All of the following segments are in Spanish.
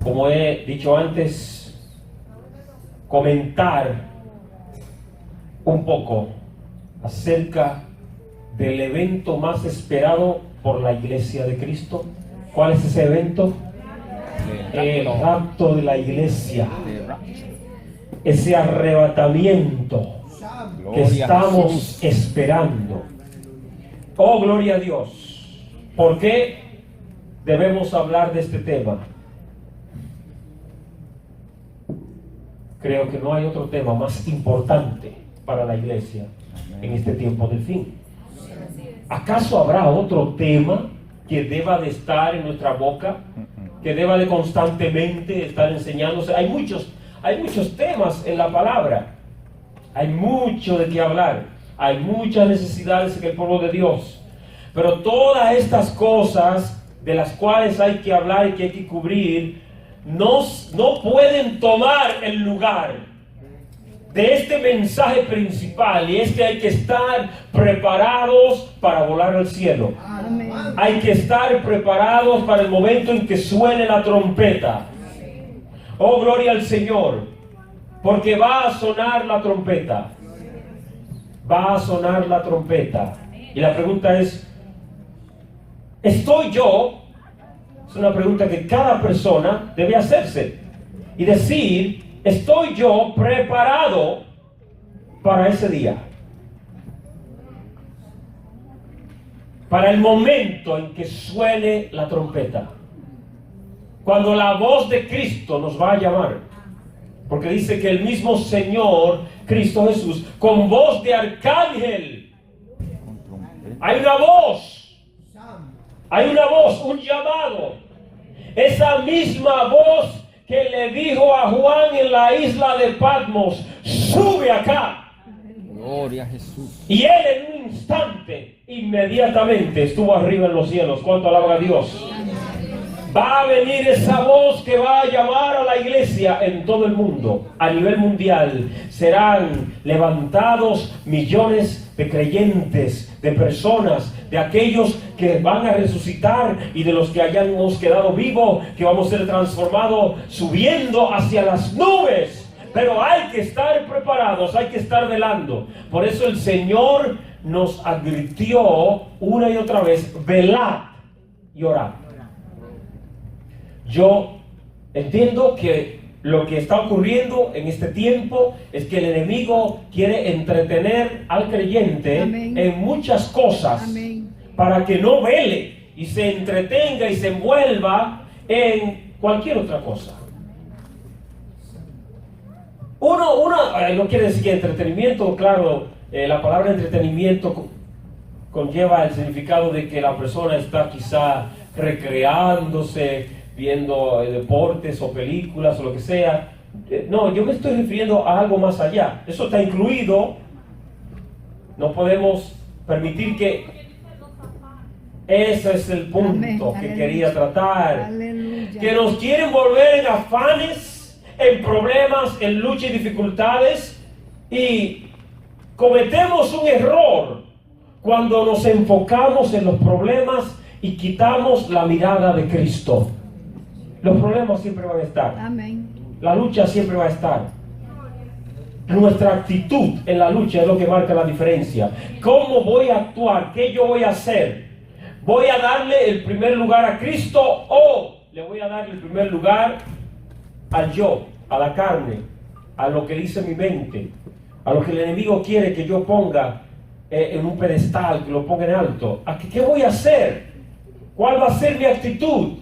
como he dicho antes, comentar un poco acerca del evento más esperado por la Iglesia de Cristo. ¿Cuál es ese evento? El rapto de la iglesia. Ese arrebatamiento que estamos esperando. Oh, gloria a Dios. ¿Por qué debemos hablar de este tema? Creo que no hay otro tema más importante para la iglesia en este tiempo del fin. ¿Acaso habrá otro tema que deba de estar en nuestra boca, que deba de constantemente estar enseñándose? Hay muchos temas en la palabra, hay mucho de qué hablar, hay muchas necesidades en el pueblo de Dios, pero todas estas cosas de las cuales hay que hablar y que hay que cubrir no pueden tomar el lugar de este mensaje principal, y es que hay que estar preparados para volar al cielo. Amén. Hay que estar preparados para el momento en que suene la trompeta. Oh, gloria al Señor, porque va a sonar la trompeta. Va a sonar la trompeta. Y la pregunta es, ¿estoy yo? Es una pregunta que cada persona debe hacerse y decir, ¿estoy yo preparado para ese día? Para el momento en que suene la trompeta. Cuando la voz de Cristo nos va a llamar. Porque dice que el mismo Señor, Cristo Jesús, con voz de arcángel. Hay una voz. Hay una voz, un llamado. Esa misma voz que le dijo a Juan en la isla de Patmos, sube acá. Gloria a Jesús. Y él en un instante, inmediatamente estuvo arriba en los cielos. ¿Cuánto alaban a Dios? Va a venir esa voz que va a llamar a la iglesia en todo el mundo, a nivel mundial. Serán levantados millones de creyentes, de personas, de aquellos que van a resucitar y de los que hayamos quedado vivos, que vamos a ser transformados subiendo hacia las nubes. Pero hay que estar preparados, hay que estar velando. Por eso el Señor nos advirtió una y otra vez, velad y orad. Yo entiendo que lo que está ocurriendo en este tiempo es que el enemigo quiere entretener al creyente en muchas cosas para que no vele y se entretenga y se envuelva en cualquier otra cosa. No quiere decir que entretenimiento, claro, la palabra entretenimiento conlleva el significado de que la persona está quizá recreándose, viendo deportes o películas o lo que sea. No, yo me estoy refiriendo a algo más allá. Eso está incluido. No podemos permitir que... Ese es el punto que quería tratar. Aleluya. Que nos quieren volver en afanes, en problemas, en lucha y dificultades. Y cometemos un error cuando nos enfocamos en los problemas y quitamos la mirada de Cristo. Los problemas siempre van a estar. Amén. La lucha siempre va a estar. Nuestra actitud en la lucha es lo que marca la diferencia. ¿Cómo voy a actuar? ¿Qué yo voy a hacer? ¿Voy a darle el primer lugar a Cristo o le voy a dar el primer lugar al yo, a la carne, a lo que dice mi mente, a lo que el enemigo quiere que yo ponga en un pedestal, que lo ponga en alto? ¿Qué voy a hacer? ¿Cuál va a ser mi actitud?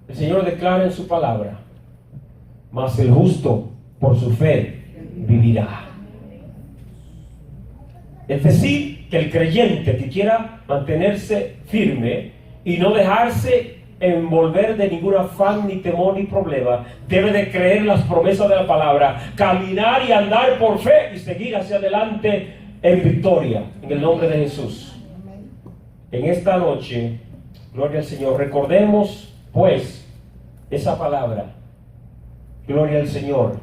El Señor declara en su palabra, mas el justo por su fe vivirá. Es decir, que el creyente que quiera mantenerse firme y no dejarse envolver de ningún afán, ni temor, ni problema, debe de creer las promesas de la palabra, caminar y andar por fe y seguir hacia adelante en victoria, en el nombre de Jesús. En esta noche, gloria al Señor, recordemos pues esa palabra, gloria al Señor,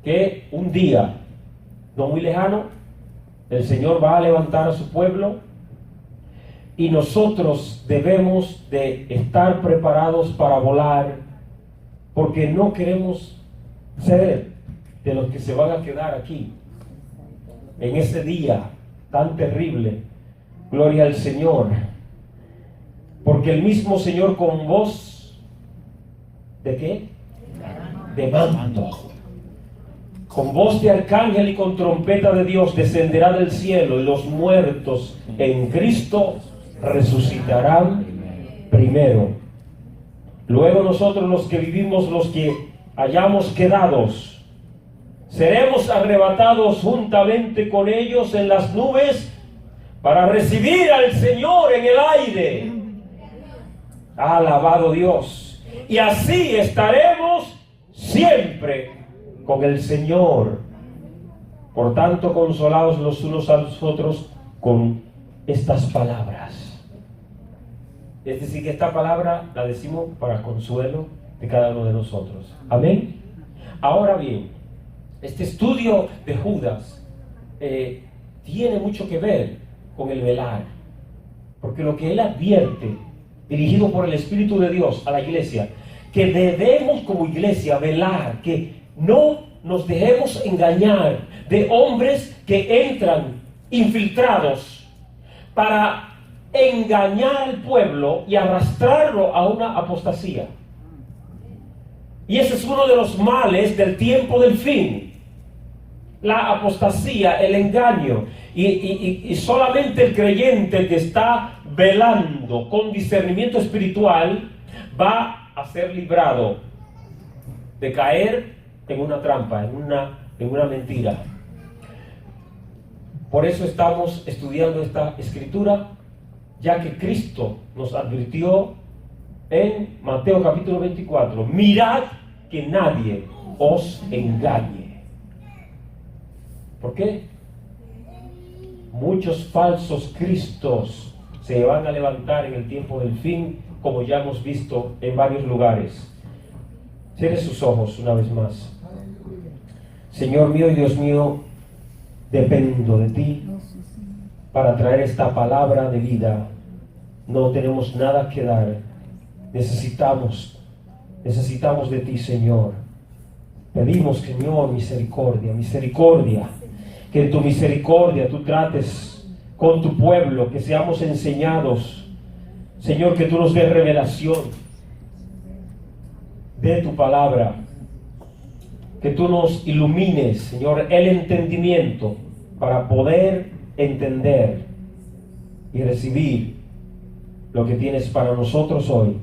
que un día no muy lejano el Señor va a levantar a su pueblo y nosotros debemos de estar preparados para volar, porque no queremos ser de los que se van a quedar aquí en ese día tan terrible. Gloria al Señor, porque el mismo Señor con voz ¿de qué? De mando, con voz de arcángel y con trompeta de Dios descenderá del cielo, y los muertos en Cristo resucitarán primero. Luego nosotros, los que vivimos, los que hayamos quedados, seremos arrebatados juntamente con ellos en las nubes para recibir al Señor en el aire. Alabado Dios. Y así estaremos siempre con el Señor. Por tanto, consolaos los unos a los otros con estas palabras. Es decir, que esta palabra la decimos para consuelo de cada uno de nosotros. Amén. Ahora bien, este estudio de Judas tiene mucho que ver con el velar, porque lo que él advierte, dirigido por el Espíritu de Dios a la iglesia, que debemos como iglesia velar, que no nos dejemos engañar de hombres que entran infiltrados para engañar al pueblo y arrastrarlo a una apostasía. Y ese es uno de los males del tiempo del fin: la apostasía, el engaño. Y solamente el creyente que está velando con discernimiento espiritual va a ser librado de caer en una trampa, en una mentira. Por eso estamos estudiando esta escritura, ya que Cristo nos advirtió en Mateo capítulo 24: mirad que nadie os engañe. ¿Por qué? Muchos falsos cristos se van a levantar en el tiempo del fin, como ya hemos visto en varios lugares. Cierre sus ojos una vez más. Señor mío y Dios mío, dependo de ti para traer esta palabra de vida. No tenemos nada que dar. Necesitamos de ti, Señor. Pedimos, Señor, misericordia, misericordia. Que en tu misericordia tú trates con tu pueblo, que seamos enseñados. Señor, que tú nos des revelación de tu palabra. Que tú nos ilumines, Señor, el entendimiento para poder entender y recibir lo que tienes para nosotros hoy.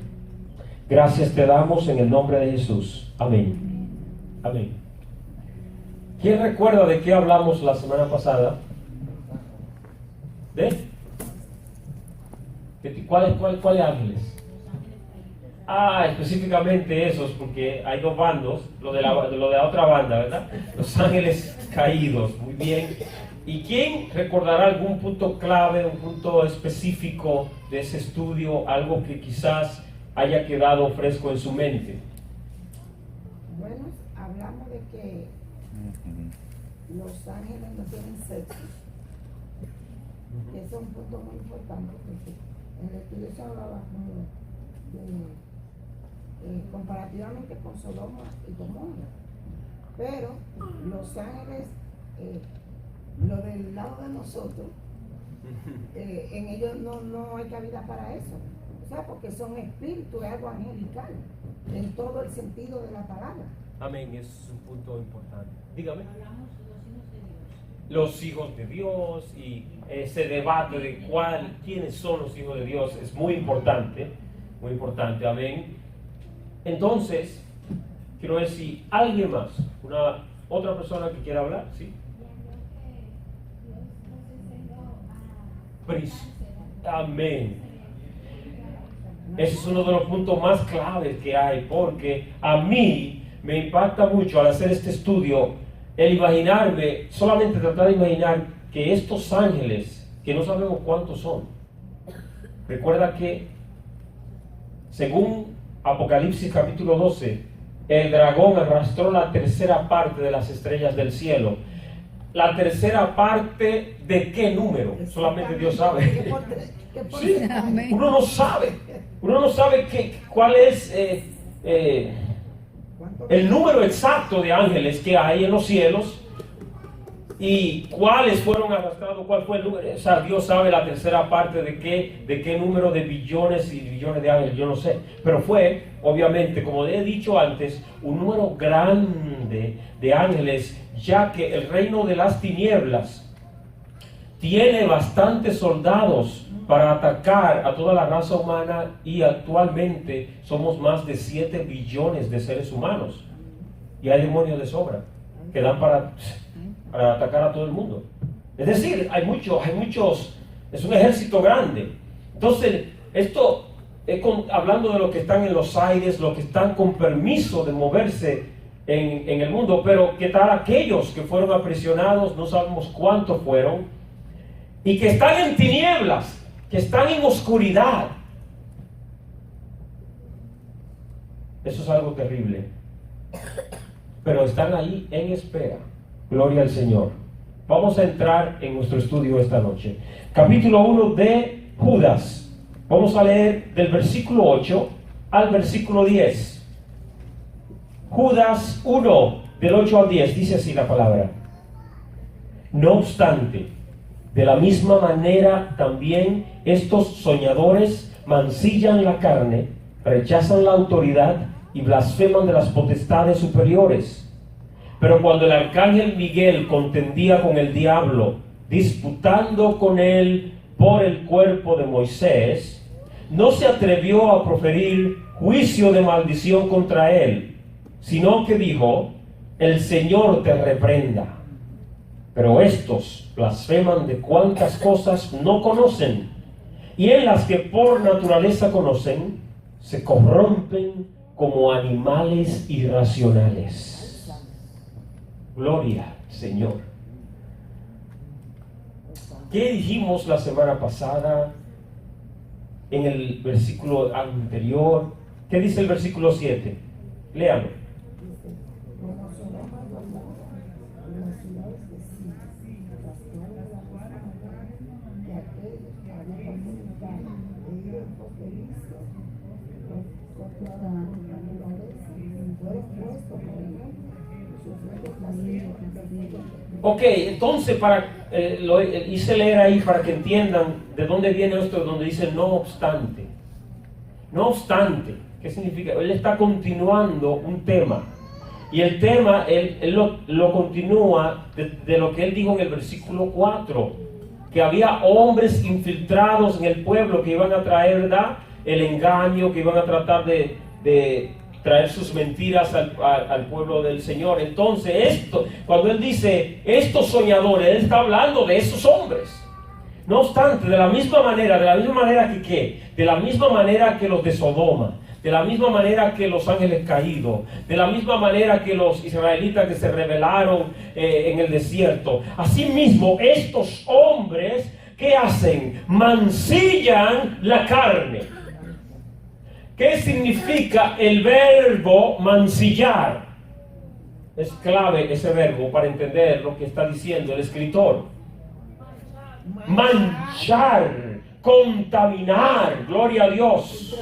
Gracias te damos en el nombre de Jesús. Amén. Amén. ¿Quién recuerda de qué hablamos la semana pasada? ¿Cuáles ángeles? Específicamente esos, porque hay dos bandos, lo de la otra banda, ¿verdad? Los ángeles caídos, muy bien. ¿Y quién recordará algún punto clave, un punto específico de ese estudio, algo que quizás haya quedado fresco en su mente? Bueno, hablamos de que los ángeles no tienen sexo. Ese es un punto muy importante, porque en el estudio se hablaba como comparativamente con Sodoma y Gomorra. Pero los ángeles, lo del lado de nosotros, en ellos no hay cabida para eso. O sea, porque son espíritus, es algo angelical, en todo el sentido de la palabra. Amén, ese es un punto importante. Dígame. Los hijos de Dios, y ese debate de quiénes son los hijos de Dios es muy importante, amén. Entonces, quiero ver si alguien más, otra persona que quiera hablar, ¿sí? Amén. Ese es uno de los puntos más claves que hay, porque a mí me impacta mucho al hacer este estudio el imaginarme, solamente tratar de imaginar que estos ángeles, que no sabemos cuántos son, recuerda que según Apocalipsis capítulo 12, el dragón arrastró la tercera parte de las estrellas del cielo. la tercera parte de qué número. Solamente Dios sabe. Sí, uno no sabe. Uno no sabe cuál es el número exacto de ángeles que hay en los cielos y cuáles fueron arrastrados, cuál fue el número. O sea, Dios sabe la tercera parte de qué número de billones y billones de ángeles, yo no sé. Pero fue, obviamente, como he dicho antes, un número grande de ángeles, ya que el reino de las tinieblas tiene bastantes soldados para atacar a toda la raza humana, y actualmente somos más de 7 billones de seres humanos y hay demonios de sobra que dan para atacar a todo el mundo. Es decir, hay muchos, es un ejército grande. Entonces, esto es hablando de los que están en los aires, los que están con permiso de moverse en el mundo, pero ¿qué tal aquellos que fueron aprisionados? No sabemos cuántos fueron, y que están en tinieblas, que están en oscuridad. Eso es algo terrible, pero están ahí en espera. Gloria al Señor. Vamos a entrar en nuestro estudio esta noche. Capítulo 1 de Judas. Vamos a leer del versículo 8 al versículo 10. Judas 1, del 8 al 10, dice así la palabra. No obstante, de la misma manera también estos soñadores mancillan la carne, rechazan la autoridad y blasfeman de las potestades superiores. Pero cuando el arcángel Miguel contendía con el diablo, disputando con él por el cuerpo de Moisés, no se atrevió a proferir juicio de maldición contra él, sino que dijo: el Señor te reprenda. Pero estos blasfeman de cuantas cosas no conocen, y en las que por naturaleza conocen, se corrompen como animales irracionales. Gloria, Señor. ¿Qué dijimos la semana pasada en el versículo anterior? ¿Qué dice el versículo 7? Léalo. Ok, entonces lo hice leer ahí para que entiendan de dónde viene esto, donde dice no obstante. No obstante, ¿qué significa? Él está continuando un tema. Y el tema, él lo continúa de lo que él dijo en el versículo 4. Que había hombres infiltrados en el pueblo que iban a traer, ¿verdad?, el engaño, que iban a tratar de traer sus mentiras al pueblo del Señor. Entonces, cuando él dice estos soñadores, él está hablando de esos hombres. No obstante, de la misma manera que ¿qué? De la misma manera que los de Sodoma, de la misma manera que los ángeles caídos, de la misma manera que los israelitas que se rebelaron en el desierto. Asimismo, estos hombres, ¿qué hacen? Mancillan la carne. ¿Qué significa el verbo mancillar? Es clave ese verbo para entender lo que está diciendo el escritor. Manchar, contaminar, gloria a Dios.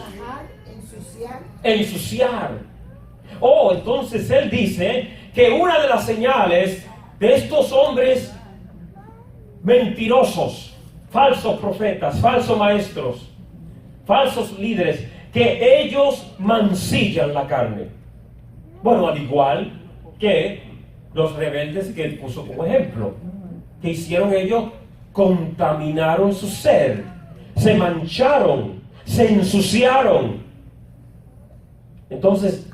Ensuciar. Oh, entonces él dice que una de las señales de estos hombres mentirosos, falsos profetas, falsos maestros, falsos líderes, que ellos mancillan la carne. Bueno, al igual que los rebeldes que él puso como ejemplo, que hicieron ellos, contaminaron su ser, se mancharon, se ensuciaron. Entonces,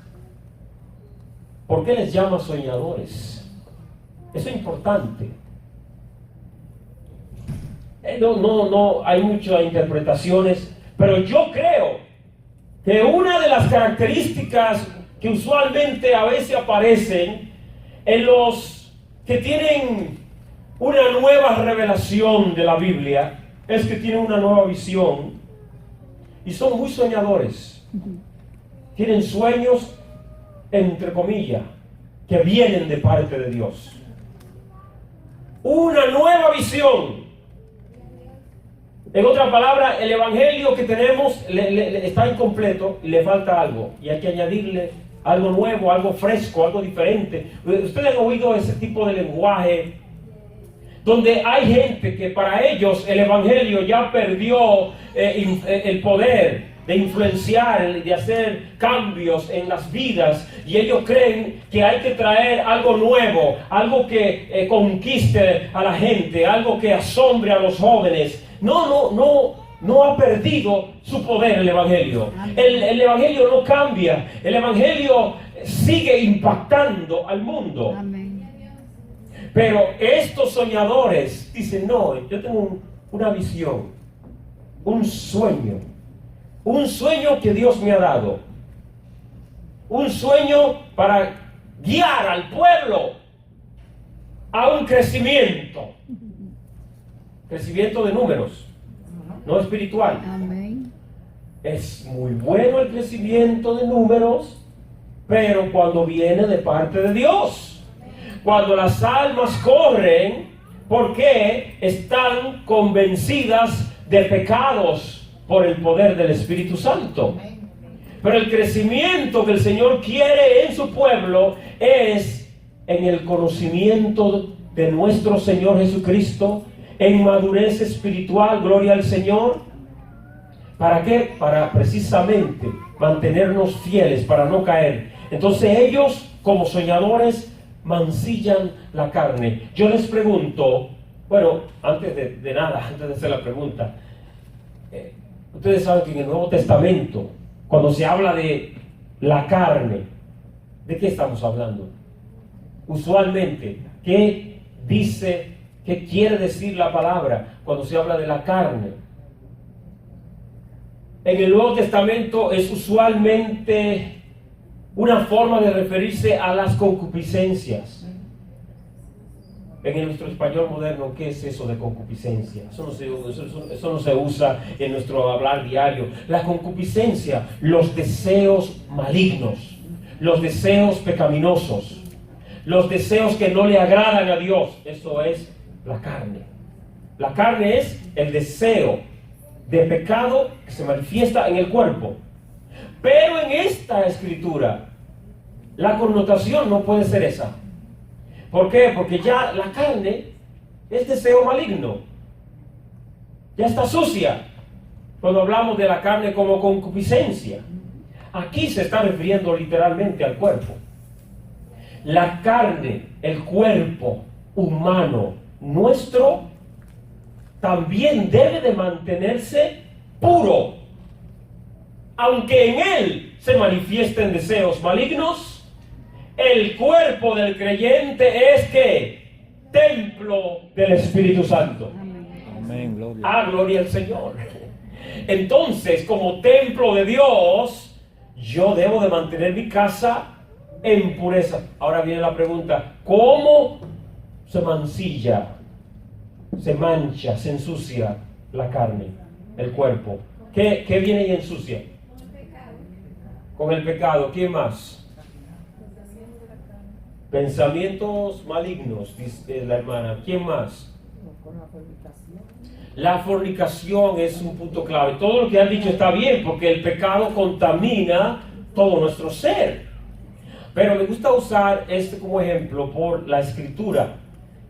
¿por qué les llama soñadores? Eso es importante. No, hay muchas interpretaciones, pero yo creo que una de las características que usualmente a veces aparecen en los que tienen una nueva revelación de la Biblia es que tienen una nueva visión y son muy soñadores. Tienen sueños, entre comillas, que vienen de parte de Dios. una nueva visión. En otras palabras, el evangelio que tenemos está incompleto y le falta algo. Y hay que añadirle algo nuevo, algo fresco, algo diferente. Ustedes han oído ese tipo de lenguaje donde hay gente que para ellos el evangelio ya perdió el poder de influenciar, de hacer cambios en las vidas, y ellos creen que hay que traer algo nuevo, algo que conquiste a la gente, algo que asombre a los jóvenes. No ha perdido su poder el evangelio. El evangelio no cambia, el evangelio sigue impactando al mundo. Amén. Pero estos soñadores dicen, no, yo tengo una visión, un sueño que Dios me ha dado, un sueño para guiar al pueblo a un crecimiento de números, no espiritual. Amén. Es muy bueno el crecimiento de números, pero cuando viene de parte de Dios. Cuando las almas corren, porque están convencidas de pecados por el poder del Espíritu Santo. Pero el crecimiento que el Señor quiere en su pueblo es en el conocimiento de nuestro Señor Jesucristo, en madurez espiritual, gloria al Señor. ¿Para qué? Para precisamente mantenernos fieles, para no caer. Entonces ellos, como soñadores, mancillan la carne. Yo les pregunto, bueno, antes de nada, antes de hacer la pregunta, ustedes saben que en el Nuevo Testamento, cuando se habla de la carne, ¿de qué estamos hablando? Usualmente, ¿qué dice, qué quiere decir la palabra cuando se habla de la carne? En el Nuevo Testamento es usualmente una forma de referirse a las concupiscencias. En nuestro español moderno, ¿qué es eso de concupiscencia? Eso no se usa en nuestro hablar diario. La concupiscencia, los deseos malignos, los deseos pecaminosos, los deseos que no le agradan a Dios, eso es la carne. La carne es el deseo de pecado que se manifiesta en el cuerpo. Pero en esta escritura, la connotación no puede ser esa. ¿Por qué? Porque ya la carne es deseo maligno. Ya está sucia. Cuando hablamos de la carne como concupiscencia, aquí se está refiriendo literalmente al cuerpo. La carne, el cuerpo humano nuestro, también debe de mantenerse puro. Aunque en él se manifiesten deseos malignos, el cuerpo del creyente es que templo del Espíritu Santo. Amén, gloria. Gloria al Señor. Entonces, como templo de Dios, yo debo de mantener mi casa en pureza. Ahora viene la pregunta, ¿cómo se mancilla, se mancha, se ensucia la carne, el cuerpo? ¿Qué viene y ensucia? Con el pecado. ¿Quién más? Pensamientos malignos, dice la hermana. ¿Quién más? Con la fornicación. La fornicación es un punto clave. Todo lo que han dicho está bien, porque el pecado contamina todo nuestro ser. Pero me gusta usar este como ejemplo por la escritura,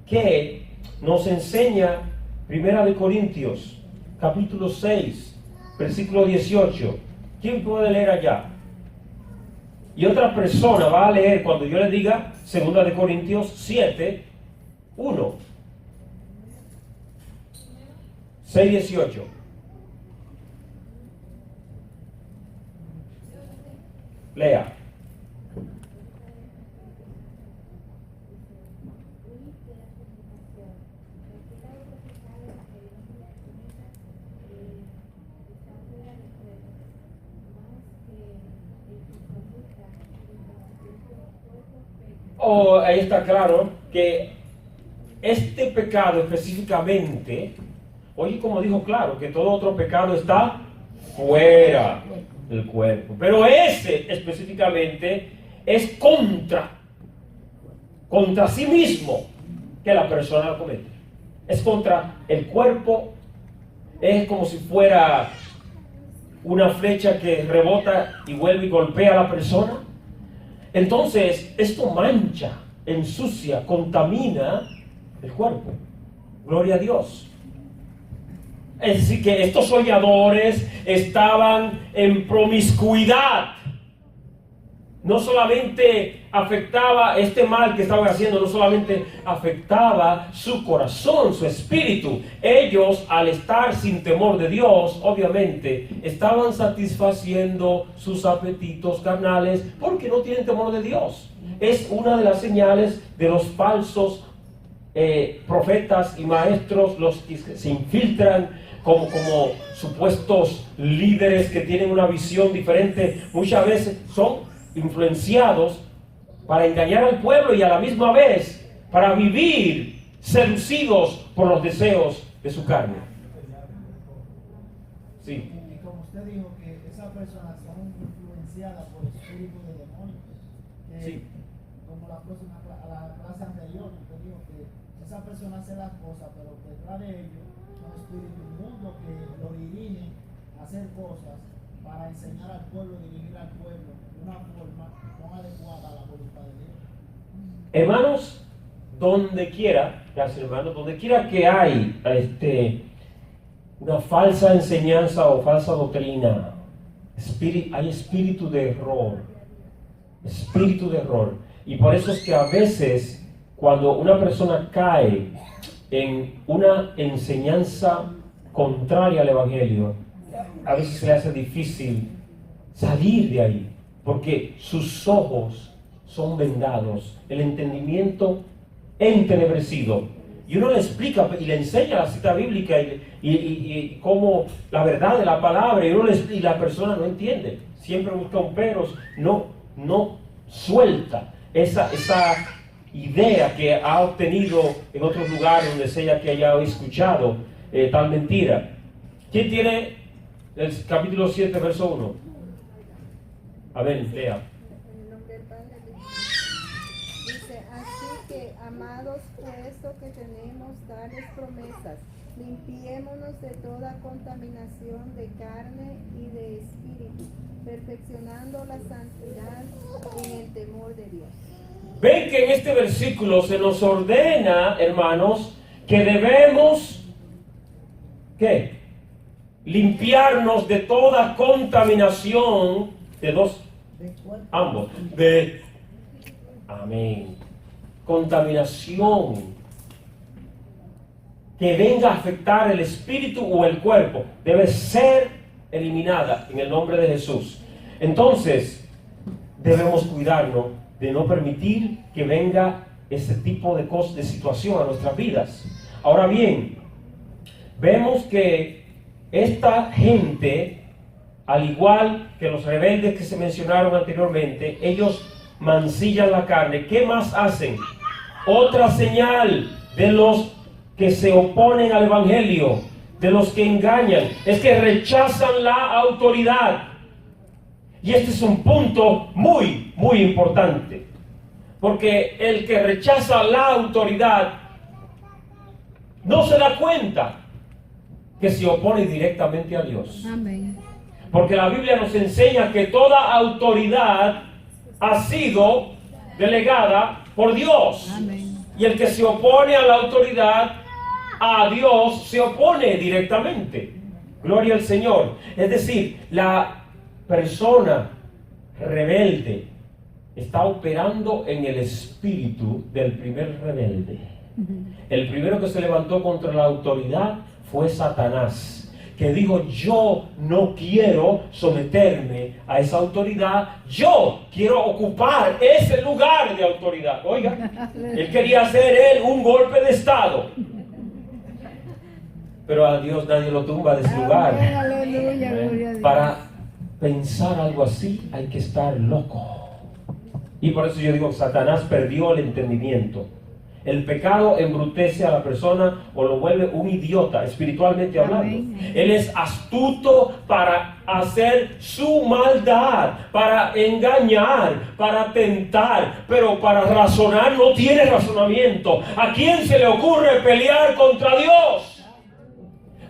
que nos enseña 1 Corintios, capítulo 6, versículo 18. ¿Quién puede leer allá? Y otra persona va a leer cuando yo le diga 2 Corintios 7, 1. 6, 18. Lea. Ahí está claro que este pecado específicamente, oye, como dijo claro, que todo otro pecado está fuera del cuerpo, pero ese específicamente es contra sí mismo. que la persona la comete. Es contra el cuerpo, es como si fuera una flecha que rebota y vuelve y golpea a la persona. Entonces, esto mancha, ensucia, contamina el cuerpo. Gloria a Dios. Es decir, que estos soñadores estaban en promiscuidad. No solamente afectaba este mal que estaban haciendo, no solamente afectaba su corazón, su espíritu. Ellos, al estar sin temor de Dios, obviamente, estaban satisfaciendo sus apetitos carnales porque no tienen temor de Dios. Es una de las señales de los falsos profetas y maestros, los que se infiltran como supuestos líderes que tienen una visión diferente. Muchas veces son influenciados para engañar al pueblo y a la misma vez para vivir seducidos por los deseos de su carne. Sí. Y como usted dijo que esas personas son influenciadas por espíritus de demonios, Sí. como la clase anterior, usted dijo que esas personas hacen las cosas, pero detrás de ellos son espíritus inmundos que lo dirigen a hacer cosas para enseñar al pueblo, dirigir al pueblo de una forma no adecuada a la voluntad de Dios. Hermanos, donde quiera, gracias hermanos, donde quiera que hay una falsa enseñanza o falsa doctrina, hay espíritu de error. Espíritu de error. Y por eso es que a veces, cuando una persona cae en una enseñanza contraria al Evangelio, a veces se le hace difícil salir de ahí, porque sus ojos son vendados, el entendimiento entenebrecido. Y uno le explica y le enseña la cita bíblica y cómo la verdad de la palabra, y la persona no entiende, siempre busca un pero, no suelta esa idea que ha obtenido en otros lugares donde sea que haya escuchado tal mentira. ¿Quién tiene el capítulo 7, verso 1? A ver, lea. En el nombre del Padre, dice, así que, amados, puesto que tenemos tales promesas, limpiémonos de toda contaminación de carne y de espíritu, perfeccionando la santidad en el temor de Dios. Ven que en este versículo se nos ordena, hermanos, que debemos, ¿qué? Limpiarnos de toda contaminación de ambos. Amén. Contaminación que venga a afectar el espíritu o el cuerpo debe ser eliminada en el nombre de Jesús. Entonces, debemos cuidarnos de no permitir que venga ese tipo de situación a nuestras vidas. Ahora bien, vemos que esta gente, al igual que los rebeldes que se mencionaron anteriormente, ellos mancillan la carne. ¿Qué más hacen? Otra señal de los que se oponen al Evangelio, de los que engañan, es que rechazan la autoridad. Y este es un punto muy, muy importante. Porque el que rechaza la autoridad no se da cuenta que se opone directamente a Dios. Amén. Porque la Biblia nos enseña que toda autoridad ha sido delegada por Dios. Amén. Y el que se opone a la autoridad, a Dios, se opone directamente. Gloria al Señor. Es decir, la persona rebelde está operando en el espíritu del primer rebelde. El primero que se levantó contra la autoridad fue Satanás, que dijo: yo no quiero someterme a esa autoridad, yo quiero ocupar ese lugar de autoridad. Oiga, él quería hacer un golpe de estado, pero a Dios nadie lo tumba de su lugar. Aleluya, gloria a Dios. Para pensar algo así hay que estar loco. Y por eso yo digo, Satanás perdió el entendimiento. El pecado embrutece a la persona o lo vuelve un idiota, espiritualmente hablando. Amén. Él es astuto para hacer su maldad, para engañar, para tentar, pero para razonar no tiene razonamiento. ¿A quién se le ocurre pelear contra Dios?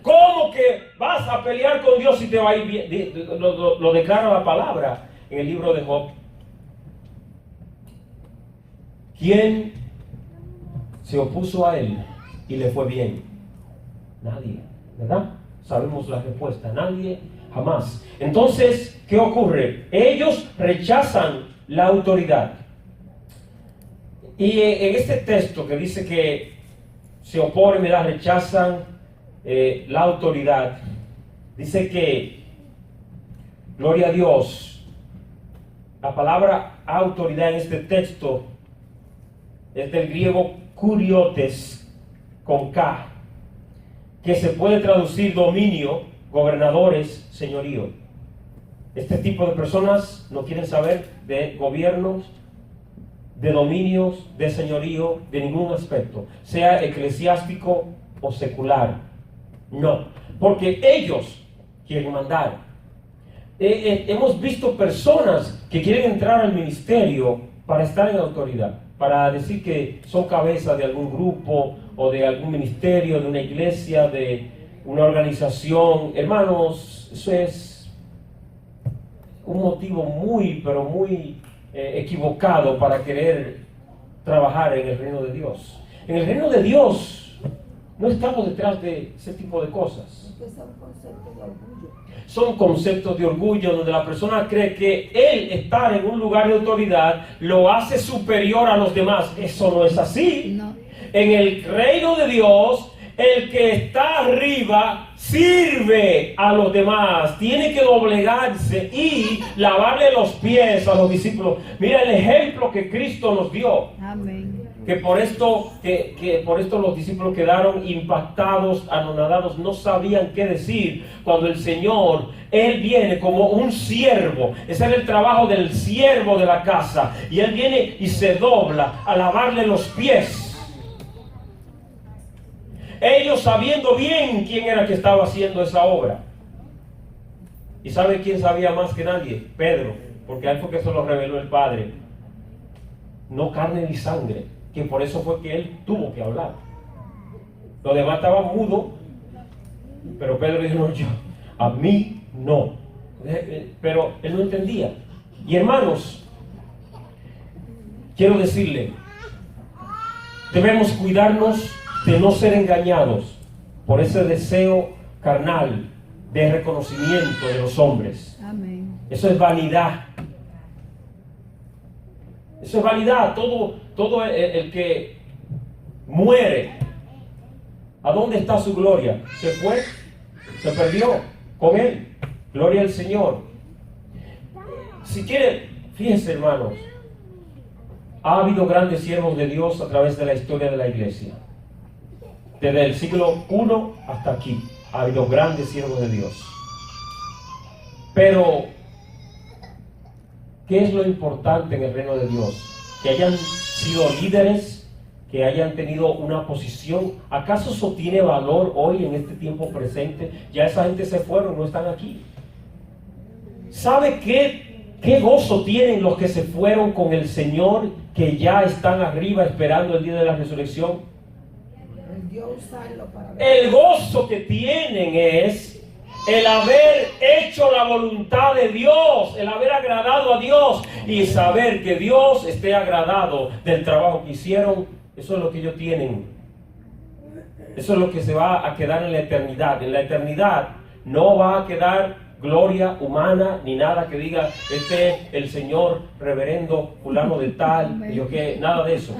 ¿Cómo que vas a pelear con Dios si te va a ir bien? Lo declara la palabra en el libro de Job. ¿Quién se opuso a él y le fue bien? Nadie, ¿verdad? Sabemos la respuesta, nadie, jamás. Entonces, ¿qué ocurre? Ellos rechazan la autoridad. Y en este texto que dice que se oponen, ¿verdad? Rechazan la autoridad, dice que, gloria a Dios, la palabra autoridad en este texto es del griego kuriotes, con K, que se puede traducir dominio, gobernadores, señorío. Este tipo de personas no quieren saber de gobiernos, de dominios, de señorío, de ningún aspecto, sea eclesiástico o secular. No, porque ellos quieren mandar. Hemos visto personas que quieren entrar al ministerio para estar en autoridad, para decir que son cabeza de algún grupo o de algún ministerio, de una iglesia, de una organización. Hermanos, eso es un motivo muy, pero muy equivocado para querer trabajar en el reino de Dios. En el reino de Dios no estamos detrás de ese tipo de cosas. Es que son conceptos de orgullo. Son conceptos de orgullo donde la persona cree que él estar en un lugar de autoridad lo hace superior a los demás. Eso no es así. No. En el reino de Dios, el que está arriba sirve a los demás. Tiene que doblegarse y lavarle los pies a los discípulos. Mira el ejemplo que Cristo nos dio. Amén. Que por esto los discípulos quedaron impactados, anonadados, no sabían qué decir cuando el Señor, Él viene como un siervo. Ese era el trabajo del siervo de la casa, y Él viene y se dobla a lavarle los pies. Ellos sabiendo bien quién era que estaba haciendo esa obra. ¿Y sabe quién sabía más que nadie? Pedro, porque a él fue que se lo reveló el Padre. No carne ni sangre, que por eso fue que él tuvo que hablar. Los demás estaban mudos, pero Pedro dijo, no, a mí no. Pero él no entendía. Y hermanos, quiero decirle, debemos cuidarnos de no ser engañados por ese deseo carnal de reconocimiento de los hombres. Amén. Eso es vanidad. Eso es vanidad. Todo el que muere, ¿a dónde está su gloria? Se fue, se perdió con él. Gloria al Señor. Si quiere, fíjense hermanos, ha habido grandes siervos de Dios a través de la historia de la iglesia. Desde el siglo I hasta aquí ha habido grandes siervos de Dios. Pero, ¿qué es lo importante en el reino de Dios? Que hayan sido líderes, que hayan tenido una posición. ¿Acaso eso tiene valor hoy en este tiempo presente? Ya esa gente se fueron, no están aquí. ¿Sabe qué gozo tienen los que se fueron con el Señor, que ya están arriba esperando el día de la resurrección? El gozo que tienen es el haber hecho la voluntad de Dios, el haber agradado a Dios y saber que Dios esté agradado del trabajo que hicieron. Eso es lo que ellos tienen. Eso es lo que se va a quedar en la eternidad. En la eternidad no va a quedar gloria humana ni nada que diga este es el señor reverendo fulano de tal, y yo que nada de eso.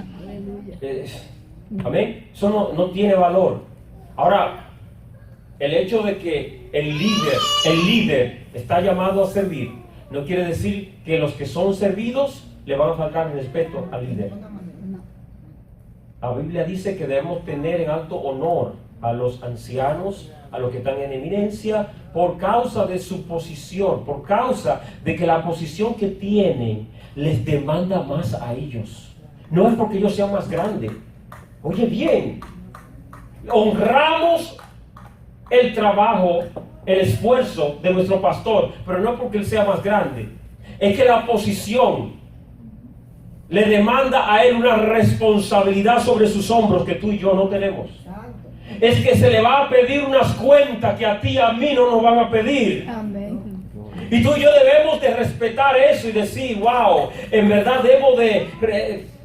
Amén. Eso no tiene valor. Ahora, el hecho de que el líder está llamado a servir, no quiere decir que los que son servidos le van a faltar respeto al líder. La Biblia dice que debemos tener en alto honor a los ancianos, a los que están en eminencia, por causa de su posición, por causa de que la posición que tienen les demanda más a ellos. No es porque ellos sean más grandes, Oye bien, honramos el trabajo, el esfuerzo de nuestro pastor, pero no porque él sea más grande. Es que la posición le demanda a él una responsabilidad sobre sus hombros que tú y yo no tenemos. Es que se le va a pedir unas cuentas que a ti y a mí no nos van a pedir. Amén. Y tú y yo debemos de respetar eso y decir, wow, en verdad debo de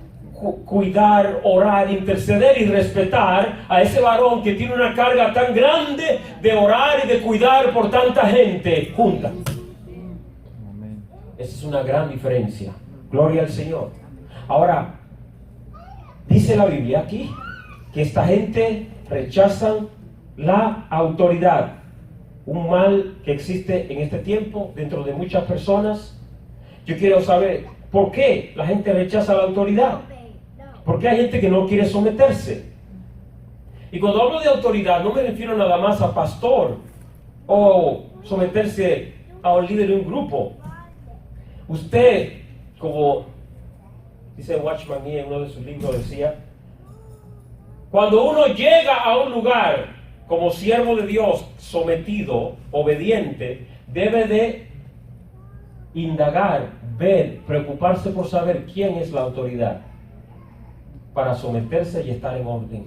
cuidar, orar, interceder y respetar a ese varón que tiene una carga tan grande de orar y de cuidar por tanta gente junta. Esa es una gran diferencia. Gloria al Señor. Ahora, dice la Biblia aquí que esta gente rechazan la autoridad. Un mal que existe en este tiempo dentro de muchas personas. Yo quiero saber por qué la gente rechaza la autoridad. ¿Por qué hay gente que no quiere someterse? Y cuando hablo de autoridad no me refiero nada más a pastor o someterse a un líder de un grupo. Usted, como dice Watchman Nee en uno de sus libros, decía, cuando uno llega a un lugar como siervo de Dios, sometido, obediente, debe de indagar, ver, preocuparse por saber quién es la autoridad para someterse y estar en orden.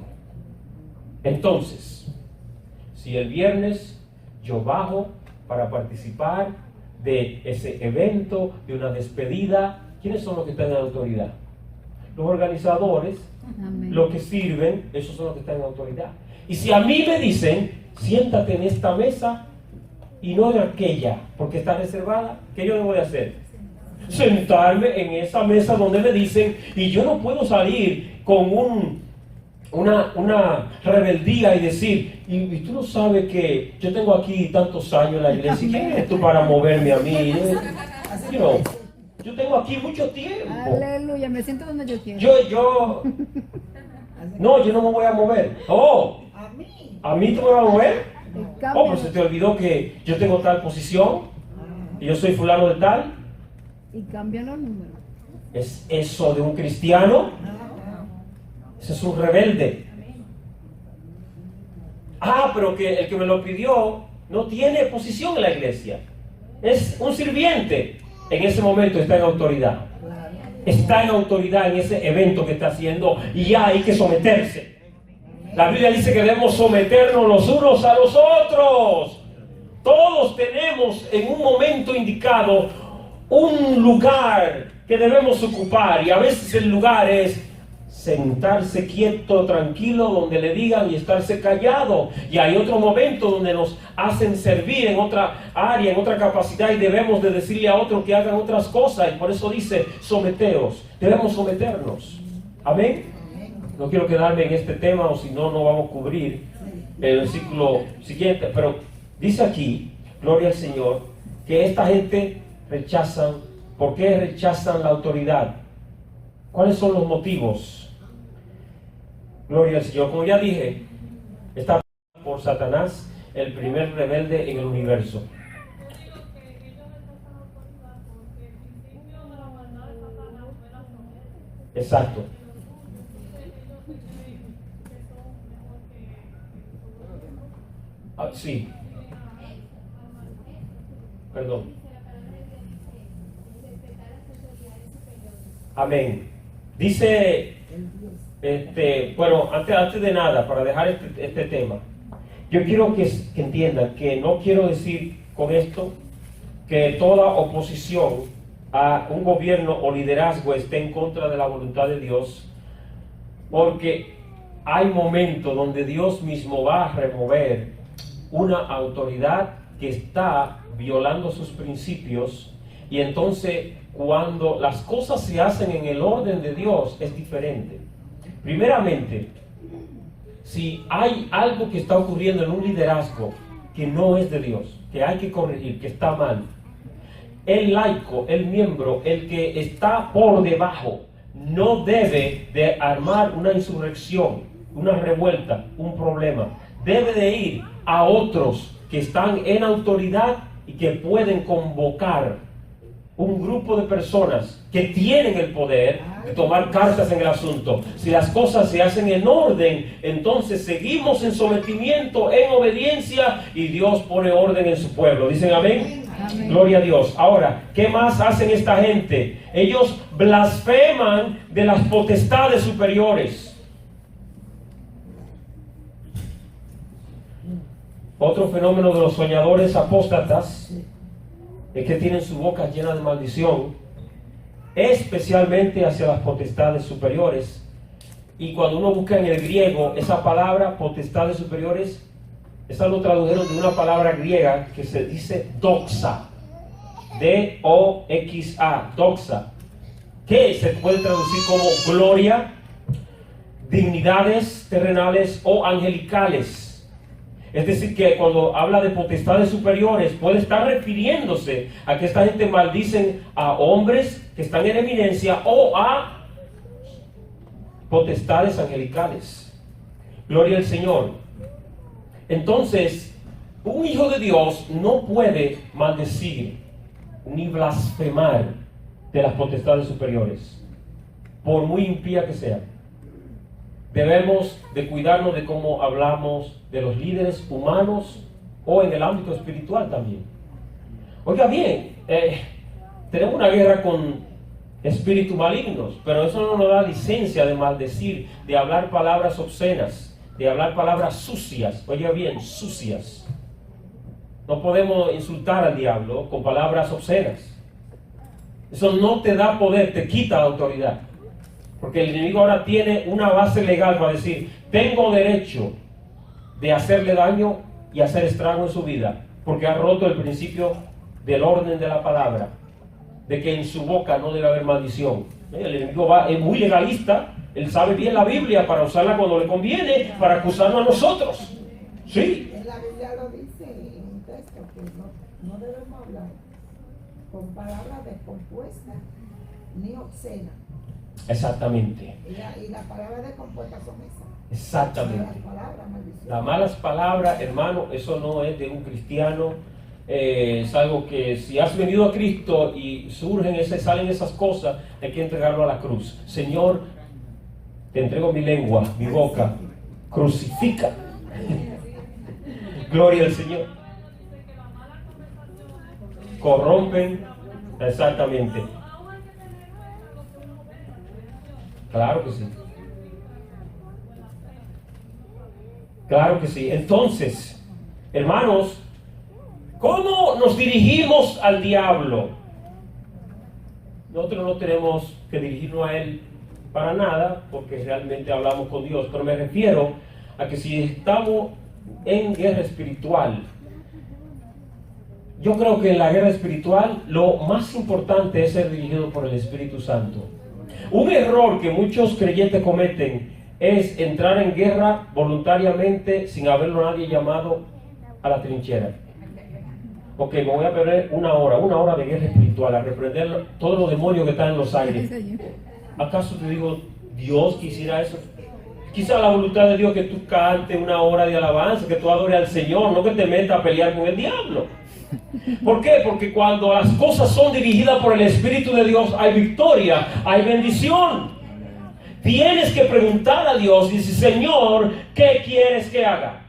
Entonces, si el viernes yo bajo para participar de ese evento, de una despedida, ¿quiénes son los que están en autoridad? Los organizadores. Amén. Los que sirven, esos son los que están en autoridad. Y si a mí me dicen, siéntate en esta mesa y no en aquella, porque está reservada, ¿qué yo debo de hacer? Sentarme en esa mesa donde me dicen, y yo no puedo salir con una rebeldía y decir, y tú no sabes que yo tengo aquí tantos años en la iglesia, ¿quién eres tú para moverme a mí? Yo tengo aquí mucho tiempo. Aleluya, me siento donde yo quiero. Yo no me voy a mover. ¿A mí tú me vas a mover? Pues se te olvidó que yo tengo tal posición y yo soy fulano de tal. Y cambian los números. ¿Es eso de un cristiano? Ese es un rebelde. Pero que el que me lo pidió no tiene posición en la iglesia. Es un sirviente. En ese momento está en autoridad. Está en autoridad en ese evento que está haciendo y ya hay que someterse. La Biblia dice que debemos someternos los unos a los otros. Todos tenemos en un momento indicado un lugar que debemos ocupar, y a veces el lugar es sentarse quieto, tranquilo, donde le digan, y estarse callado. Y hay otro momento donde nos hacen servir en otra área, en otra capacidad, y debemos de decirle a otros que hagan otras cosas. Y por eso dice, someteos. Debemos someternos. Amén. No quiero quedarme en este tema, o si no, no vamos a cubrir el versículo siguiente. Pero dice aquí, gloria al Señor, que esta gente rechazan. ¿Por qué rechazan la autoridad? ¿Cuáles son los motivos? Gloria al Señor. Como ya dije, está por Satanás, el primer rebelde en el universo. Exacto. Sí. Perdón. Amén. Dice, bueno, antes de nada, para dejar este tema, yo quiero que entiendan que no quiero decir con esto que toda oposición a un gobierno o liderazgo esté en contra de la voluntad de Dios, porque hay momentos donde Dios mismo va a remover una autoridad que está violando sus principios, y entonces cuando las cosas se hacen en el orden de Dios es diferente. Primeramente, si hay algo que está ocurriendo en un liderazgo que no es de Dios, que hay que corregir, que está mal, el laico, el miembro, el que está por debajo, no debe de armar una insurrección, una revuelta, un problema. Debe de ir a otros que están en autoridad y que pueden convocar un grupo de personas que tienen el poder de tomar cartas en el asunto. Si las cosas se hacen en orden, entonces seguimos en sometimiento, en obediencia, y Dios pone orden en su pueblo. ¿Dicen amén? Amén. Gloria a Dios. Ahora, ¿qué más hacen esta gente? Ellos blasfeman de las potestades superiores. Otro fenómeno de los soñadores apóstatas es que tienen su boca llena de maldición, especialmente hacia las potestades superiores. Y cuando uno busca en el griego esa palabra, potestades superiores, esa lo tradujeron de una palabra griega que se dice doxa, D-O-X-A, doxa, que se puede traducir como gloria, dignidades terrenales o angelicales. Es decir, que cuando habla de potestades superiores, puede estar refiriéndose a que esta gente maldicen a hombres que están en eminencia o a potestades angelicales. Gloria al Señor. Entonces, un hijo de Dios no puede maldecir ni blasfemar de las potestades superiores, por muy impía que sean. Debemos de cuidarnos de cómo hablamos de los líderes humanos o en el ámbito espiritual también. Oiga bien, tenemos una guerra con espíritus malignos, pero eso no nos da licencia de maldecir, de hablar palabras obscenas, de hablar palabras sucias. Oiga bien, sucias. No podemos insultar al diablo con palabras obscenas. Eso no te da poder, te quita autoridad. Porque el enemigo ahora tiene una base legal para decir, tengo derecho de hacerle daño y hacer estrago en su vida, porque ha roto el principio del orden de la palabra, de que en su boca no debe haber maldición. El enemigo es muy legalista, él sabe bien la Biblia para usarla cuando le conviene, para acusarnos a nosotros. Sí. En la Biblia lo dice en un texto que no debemos hablar con palabras descompuestas ni obscenas. Exactamente. Y las palabras descompuestas son esas. Exactamente. Malas palabras, maldición. Las malas palabras, hermano, eso no es de un cristiano. Es algo que si has venido a Cristo y salen esas cosas, hay que entregarlo a la cruz. Señor, te entrego mi lengua, mi boca, crucifica. Gloria al Señor. Corrompen, exactamente. Claro que sí. Claro que sí. Entonces, hermanos, ¿cómo nos dirigimos al diablo? Nosotros no tenemos que dirigirnos a él para nada, porque realmente hablamos con Dios. Pero me refiero a que si estamos en guerra espiritual, yo creo que en la guerra espiritual lo más importante es ser dirigido por el Espíritu Santo. Un error que muchos creyentes cometen es entrar en guerra voluntariamente sin haberlo nadie llamado a la trinchera. Ok, me voy a perder una hora de guerra espiritual, a reprender todos los demonios que están en los aires. ¿Acaso te digo, Dios quisiera eso? Quizá la voluntad de Dios que tú cantes una hora de alabanza, que tú adores al Señor, no que te metas a pelear con el diablo. ¿Por qué? Porque cuando las cosas son dirigidas por el Espíritu de Dios, hay victoria, hay bendición. Tienes que preguntar a Dios y decir, Señor, ¿qué quieres que haga?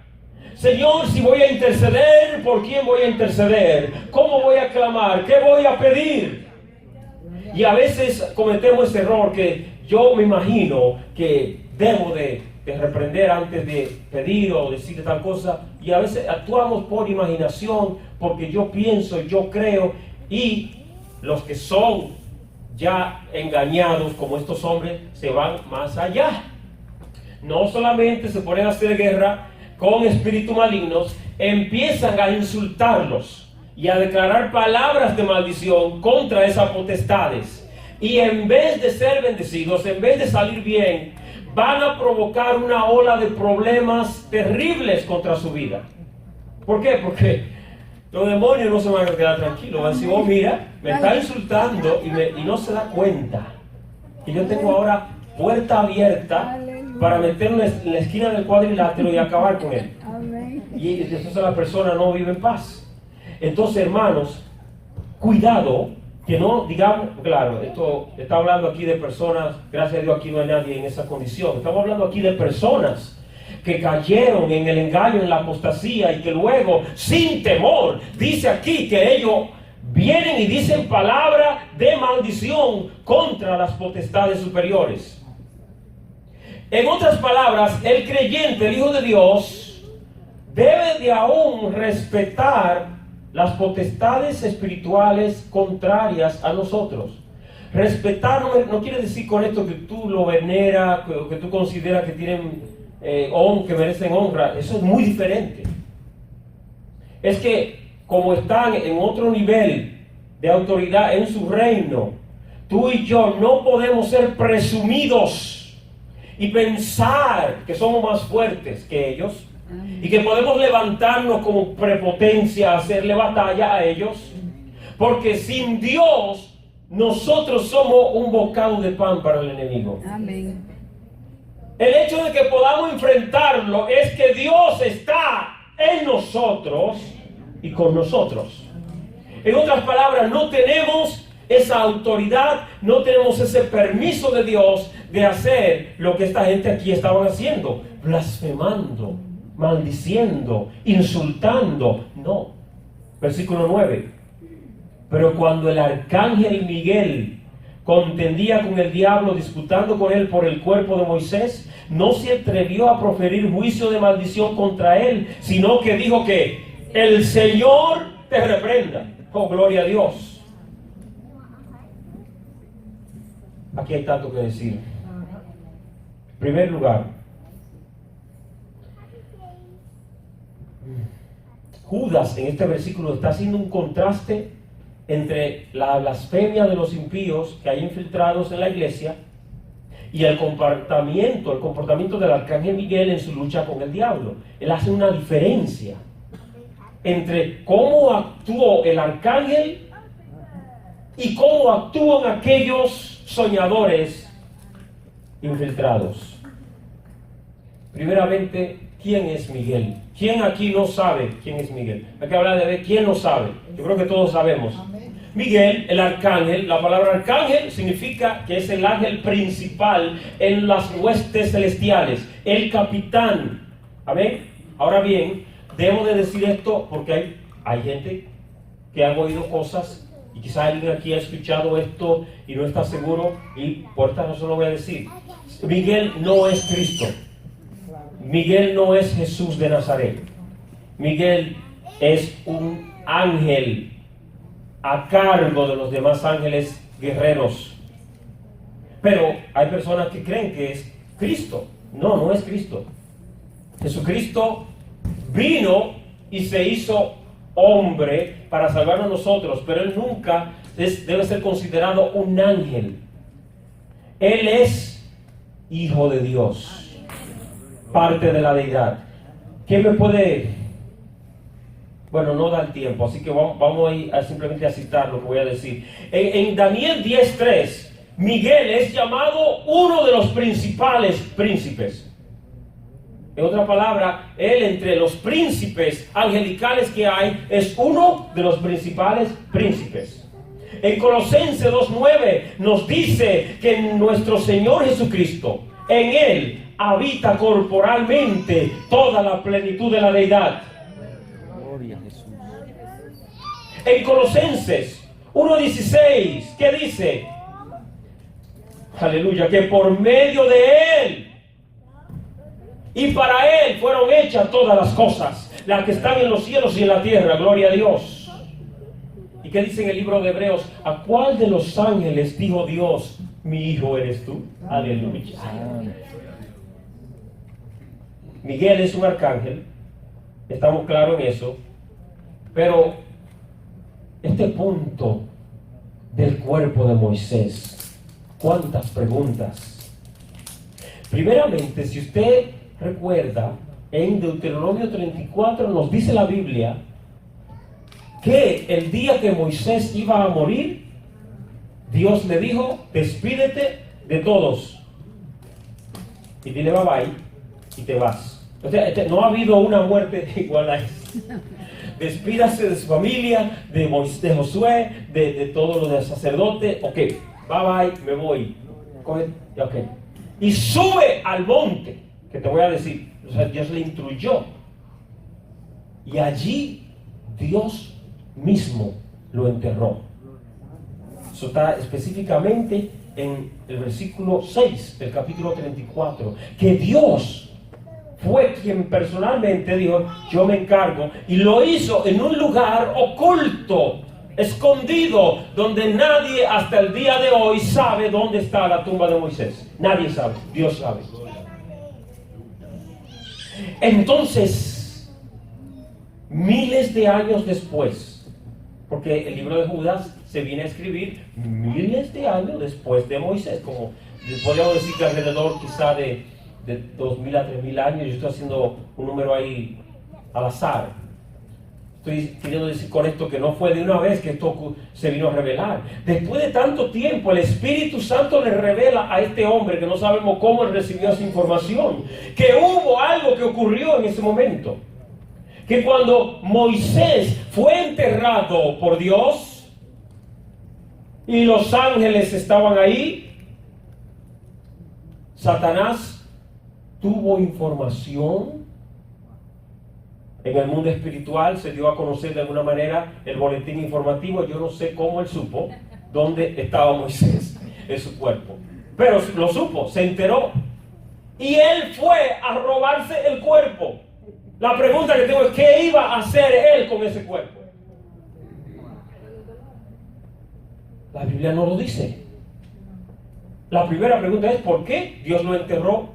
Señor, si voy a interceder, ¿por quién voy a interceder? ¿Cómo voy a clamar? ¿Qué voy a pedir? Y a veces cometemos ese error que yo me imagino que debo de reprender antes de pedir o decir tal cosa, y a veces actuamos por imaginación, porque yo pienso, yo creo, y los que son ya engañados como estos hombres se van más allá. No solamente se ponen a hacer guerra con espíritus malignos, empiezan a insultarlos y a declarar palabras de maldición contra esas potestades, y en vez de ser bendecidos, en vez de salir bien, van a provocar una ola de problemas terribles contra su vida. ¿Por qué? Porque los demonios no se van a quedar tranquilos. Van a decir, oh mira, me está insultando y no se da cuenta que yo tengo ahora puerta abierta para meterlo en la esquina del cuadrilátero y acabar con él. Y entonces la persona no vive en paz. Entonces, hermanos, cuidado Que no, digamos, claro, esto está hablando aquí de personas, gracias a Dios aquí no hay nadie en esa condición. Estamos hablando aquí de personas que cayeron en el engaño, en la apostasía, y que luego, sin temor, dice aquí que ellos vienen y dicen palabras de maldición contra las potestades superiores. En otras palabras, el creyente, el Hijo de Dios, debe de aún respetar las potestades espirituales contrarias a nosotros. Respetar no quiere decir con esto que tú lo veneras, que tú consideras que tienen que merecen honra. Eso es muy diferente. Es que como están en otro nivel de autoridad en su reino, tú y yo no podemos ser presumidos y pensar que somos más fuertes que ellos. Y que podemos levantarnos como prepotencia, hacerle batalla a ellos, porque sin Dios nosotros somos un bocado de pan para el enemigo. Amén. El hecho de que podamos enfrentarlo es que Dios está en nosotros y con nosotros. En otras palabras, no tenemos esa autoridad, no tenemos ese permiso de Dios de hacer lo que esta gente aquí estaban haciendo, blasfemando, maldiciendo, insultando. No. Versículo 9. Pero cuando el arcángel Miguel contendía con el diablo, disputando con él por el cuerpo de Moisés, no se atrevió a proferir juicio de maldición contra él, sino que dijo que el Señor te reprenda. Oh, gloria a Dios. Aquí hay tanto que decir. En primer lugar, Judas en este versículo está haciendo un contraste entre la blasfemia de los impíos que hay infiltrados en la iglesia y el comportamiento del arcángel Miguel en su lucha con el diablo. Él hace una diferencia entre cómo actuó el arcángel y cómo actúan aquellos soñadores infiltrados. Primeramente, ¿quién es Miguel? ¿Quién aquí no sabe quién es Miguel? Hay que hablar de ver quién no sabe. Yo creo que todos sabemos. Miguel, el arcángel, la palabra arcángel significa que es el ángel principal en las huestes celestiales, el capitán. Amén. Ahora bien, debo de decir esto porque hay gente que ha oído cosas y quizás alguien aquí ha escuchado esto y no está seguro, y por esta razón lo voy a decir. Miguel no es Cristo. Miguel no es Jesús de Nazaret. Miguel es un ángel a cargo de los demás ángeles guerreros. Pero hay personas que creen que es Cristo. No, no es Cristo. Jesucristo vino y se hizo hombre para salvarnos a nosotros, pero Él nunca debe ser considerado un ángel. Él es Hijo de Dios, parte de la deidad. ¿Qué me puede? Bueno, no da el tiempo, así que vamos a ir simplemente a citar lo que voy a decir. En Daniel 10:3, Miguel es llamado uno de los principales príncipes. En otra palabra, él entre los príncipes angelicales que hay es uno de los principales príncipes. En Colosenses 2:9 nos dice que nuestro Señor Jesucristo, en Él habita corporalmente toda la plenitud de la deidad. Gloria a Jesús. En Colosenses 1:16, ¿qué dice? Aleluya, que por medio de Él y para Él fueron hechas todas las cosas, las que están en los cielos y en la tierra. Gloria a Dios. ¿Y qué dice en el libro de Hebreos? ¿A cuál de los ángeles dijo Dios, mi hijo eres tú? Aleluya. Miguel es un arcángel, estamos claros en eso, pero este punto del cuerpo de Moisés, ¿cuántas preguntas? Primeramente, si usted recuerda, en Deuteronomio 34 nos dice la Biblia que el día que Moisés iba a morir, Dios le dijo, despídete de todos y dile bye bye y te vas. O sea, no ha habido una muerte igual a esa. despídase de su familia, de Josué, de todos los del sacerdote. Ok, bye bye, me voy. Ok. Y sube al monte, que te voy a decir, o sea, Dios le instruyó. Y allí Dios mismo lo enterró. Eso está específicamente en el versículo 6 del capítulo 34, que Dios fue quien personalmente dijo, yo me encargo, y lo hizo en un lugar oculto, escondido, donde nadie hasta el día de hoy sabe dónde está la tumba de Moisés. Nadie sabe, Dios sabe. Entonces, miles de años después, porque el libro de Judas se viene a escribir miles de años después de Moisés, como podríamos decir que alrededor quizá de 2000 a 3000 años. Yo estoy haciendo un número ahí al azar. Estoy queriendo decir con esto que no fue de una vez que esto se vino a revelar. Después de tanto tiempo, el Espíritu Santo le revela a este hombre, que no sabemos cómo él recibió esa información, que hubo algo que ocurrió en ese momento. Que cuando Moisés fue enterrado por Dios y los ángeles estaban ahí, Satanás tuvo información. En el mundo espiritual se dio a conocer de alguna manera el boletín informativo. Yo no sé cómo él supo dónde estaba Moisés en su cuerpo, pero lo supo, se enteró. Y él fue a robarse el cuerpo. La pregunta que tengo es, ¿qué iba a hacer él con ese cuerpo? La Biblia no lo dice. La primera pregunta es, ¿por qué Dios lo enterró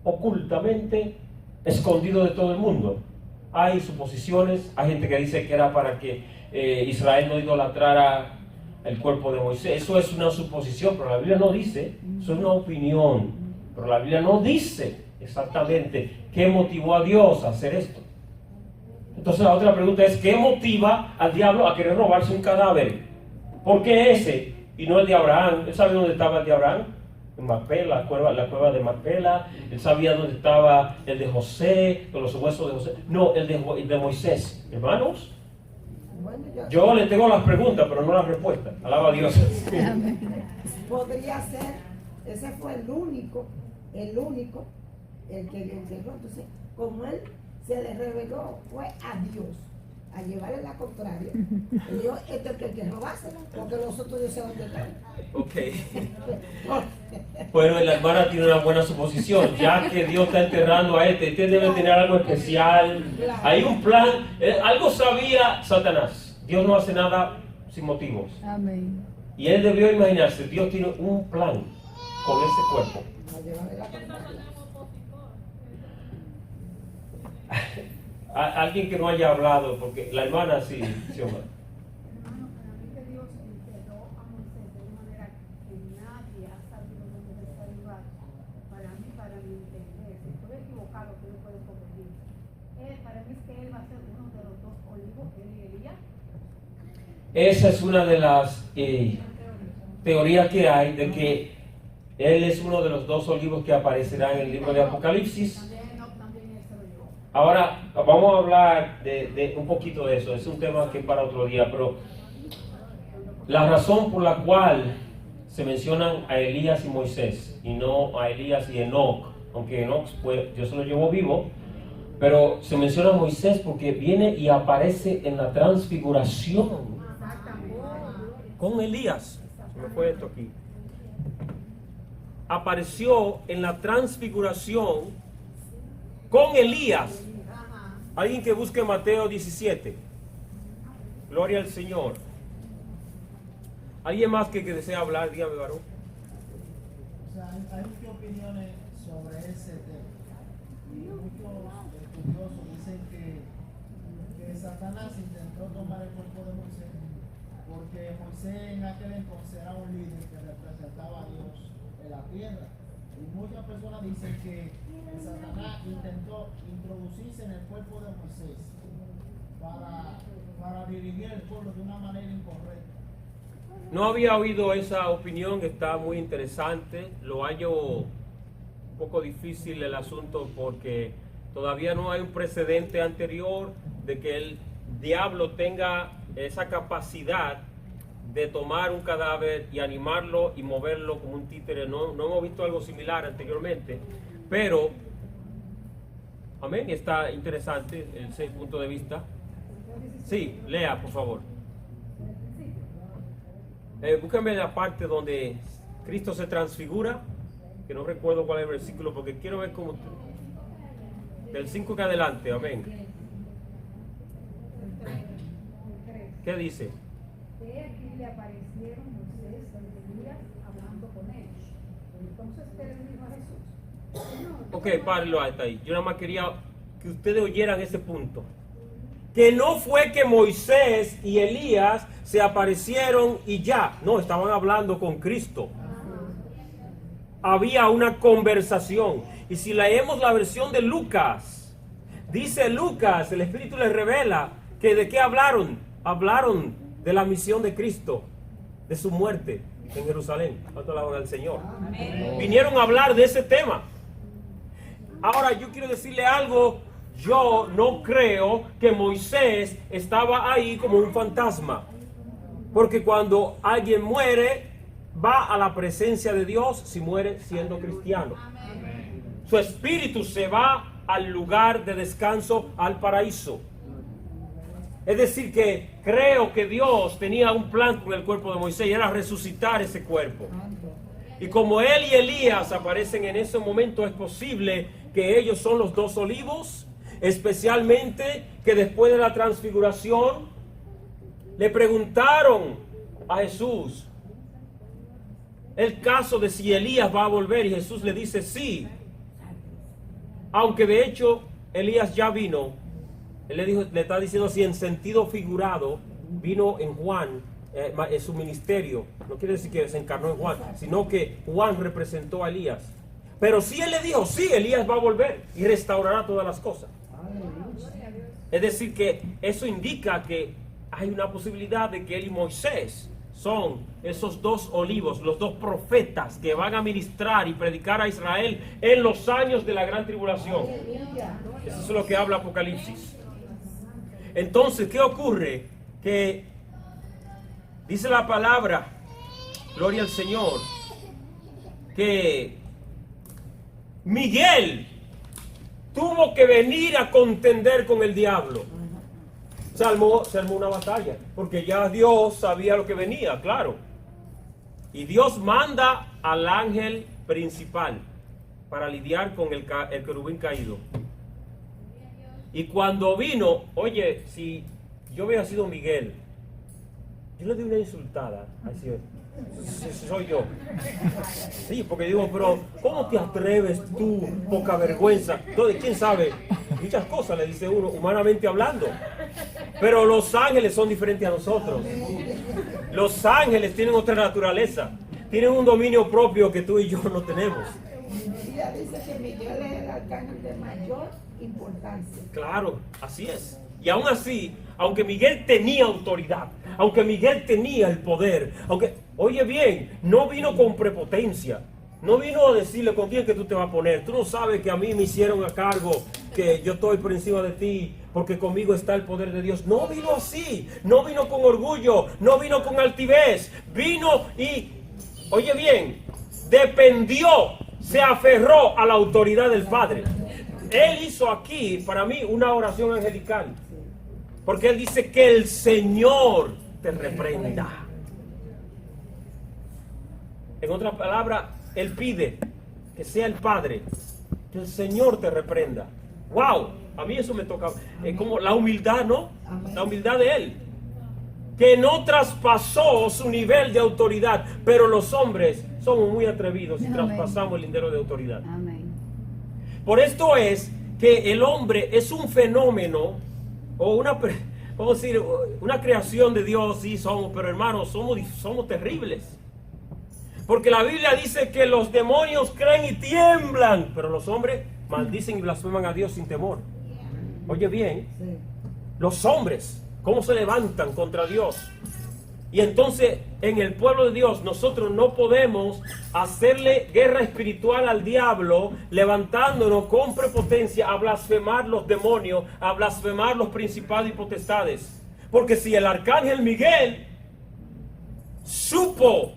ocultamente, escondido de todo el mundo? Hay suposiciones, hay gente que dice que era para que Israel no idolatrara el cuerpo de Moisés. Eso es una suposición, pero la Biblia no dice, eso es una opinión, pero la Biblia no dice exactamente qué motivó a Dios a hacer esto. Entonces la otra pregunta es, ¿qué motiva al diablo a querer robarse un cadáver? ¿Por qué ese y no el de Abraham? ¿Él sabe dónde estaba el de Abraham? En Macpela, la cueva de Macpela. Él sabía dónde estaba el de José, con los huesos de José. No, el de Moisés. Hermanos, yo le tengo las preguntas, pero no las respuestas. Alaba a Dios. Podría ser, ese fue el único, el que le enterró. Entonces, como él se le reveló, fue a Dios a llevarle la contraria. Y Dios, este es el que robásela, porque los otros Dios se van a enterrar. Ok. Bueno, la hermana tiene una buena suposición, ya que Dios está enterrando a este debe tener algo especial. Hay un plan, algo sabía Satanás. Dios no hace nada sin motivos. Amén. Y él debió imaginarse, Dios tiene un plan con ese cuerpo. A llevarle la contraria. Alguien que no haya hablado, porque la hermana sí, Omar. Hermano, para mí que Dios enterró a Moisés de una manera que nadie ha sabido dónde está el lugar. Para mi entender, si estoy equivocado, tú me puedes corregir. Para mí es que él va a ser uno de los dos olivos, él y Elías. Esa es una de las teorías que hay, de que él es uno de los dos olivos que aparecerá en el libro de Apocalipsis. Ahora vamos a hablar de un poquito de eso. Es un tema que es para otro día, pero la razón por la cual se mencionan a Elías y Moisés y no a Elías y Enoc, aunque Enoc pues, Dios se lo llevó vivo, pero se menciona a Moisés porque viene y aparece en la transfiguración con Elías. Se me fue esto aquí. Apareció en la transfiguración con Elías. Alguien que busque Mateo 17. Gloria al Señor. ¿Alguien más que desea hablar? Dígame, varón. O sea, hay muchas opiniones sobre ese tema. Y muchos estudiosos dicen que Satanás intentó tomar el cuerpo de Moisés, porque Moisés en aquel entonces era un líder que representaba a Dios en la tierra. Y muchas personas dicen que Satanás intentó introducirse en el cuerpo de Moisés para dirigir el pueblo de una manera incorrecta. No había oído esa opinión, está muy interesante. Lo hallo un poco difícil el asunto porque todavía no hay un precedente anterior de que él diablo tenga esa capacidad de tomar un cadáver y animarlo y moverlo como un títere. No hemos visto algo similar anteriormente, pero amén, está interesante ese punto de vista. Sí, lea por favor. Búsquenme la parte donde Cristo se transfigura, que no recuerdo cuál es el versículo, porque quiero ver cómo del 5 que adelante, amén. ¿Qué dice? De aquí le aparecieron Moisés y Elías hablando con él. Entonces Pedro dijo a Jesús, Señor, Ok, párenlo hasta ahí. Yo nada más quería que ustedes oyeran ese punto. Que no fue que Moisés y Elías se aparecieron y ya. No, estaban hablando con Cristo. Había una conversación. Y si leemos la versión de Lucas, dice Lucas, el Espíritu les revela que de qué hablaron. Hablaron de la misión de Cristo, de su muerte en Jerusalén. ¿Cuánto alaban al Señor? Amén. Vinieron a hablar de ese tema. Ahora yo quiero decirle algo. Yo no creo que Moisés estaba ahí como un fantasma. Porque cuando alguien muere, va a la presencia de Dios si muere siendo cristiano. Su espíritu se va al lugar de descanso, al paraíso. Es decir que creo que Dios tenía un plan con el cuerpo de Moisés y era resucitar ese cuerpo. Y como él y Elías aparecen en ese momento, es posible que ellos son los dos olivos. Especialmente que después de la transfiguración le preguntaron a Jesús el caso de si Elías va a volver, y Jesús le dice sí, aunque de hecho Elías ya vino. Él le está diciendo así en sentido figurado, vino en Juan, en su ministerio. No quiere decir que se encarnó en Juan, sino que Juan representó a Elías. Pero sí él le dijo, sí, Elías va a volver y restaurará todas las cosas. Es decir que eso indica que hay una posibilidad de que él y Moisés son esos dos olivos, los dos profetas que van a ministrar y predicar a Israel en los años de la gran tribulación. Eso es lo que habla Apocalipsis. Entonces, ¿qué ocurre? Que dice la palabra, gloria al Señor, que Miguel tuvo que venir a contender con el diablo. Se armó una batalla, porque ya Dios sabía lo que venía, claro. Y Dios manda al ángel principal para lidiar con el querubín caído. Y cuando vino, oye, si yo hubiera sido Miguel, yo le di una insultada. Así soy yo. Sí, porque digo, pero ¿cómo te atreves tú, poca vergüenza? Entonces, ¿quién sabe? Muchas cosas le dice uno, humanamente hablando. Pero los ángeles son diferentes a nosotros. Los ángeles tienen otra naturaleza. Tienen un dominio propio que tú y yo no tenemos. Ella dice que Miguel es el arcángel de mayor importancia. Claro, así es. Y aún así, aunque Miguel tenía autoridad, aunque Miguel tenía el poder, aunque, oye bien, no vino con prepotencia, no vino a decirle con quién que tú te vas a poner. Tú no sabes que a mí me hicieron a cargo, que yo estoy por encima de ti, porque conmigo está el poder de Dios. No vino así, no vino con orgullo, no vino con altivez, vino y, oye bien, dependió, se aferró a la autoridad del Padre. Él hizo aquí, para mí, una oración angelical. Porque él dice que el Señor te reprenda. En otras palabras, él pide que sea el Padre, que el Señor te reprenda. ¡Wow! A mí eso me toca. Es como la humildad, ¿no? La humildad de él. Que no traspasó su nivel de autoridad. Pero los hombres somos muy atrevidos y traspasamos el lindero de autoridad. Amén. Por esto es que el hombre es un fenómeno o vamos a decir, una creación de Dios. Sí somos, pero hermanos, somos terribles. Porque la Biblia dice que los demonios creen y tiemblan, pero los hombres maldicen y blasfeman a Dios sin temor. Oye bien, los hombres, ¿cómo se levantan contra Dios? Y entonces en el pueblo de Dios nosotros no podemos hacerle guerra espiritual al diablo levantándonos con prepotencia a blasfemar los demonios, a blasfemar los principados y potestades. Porque si el arcángel Miguel supo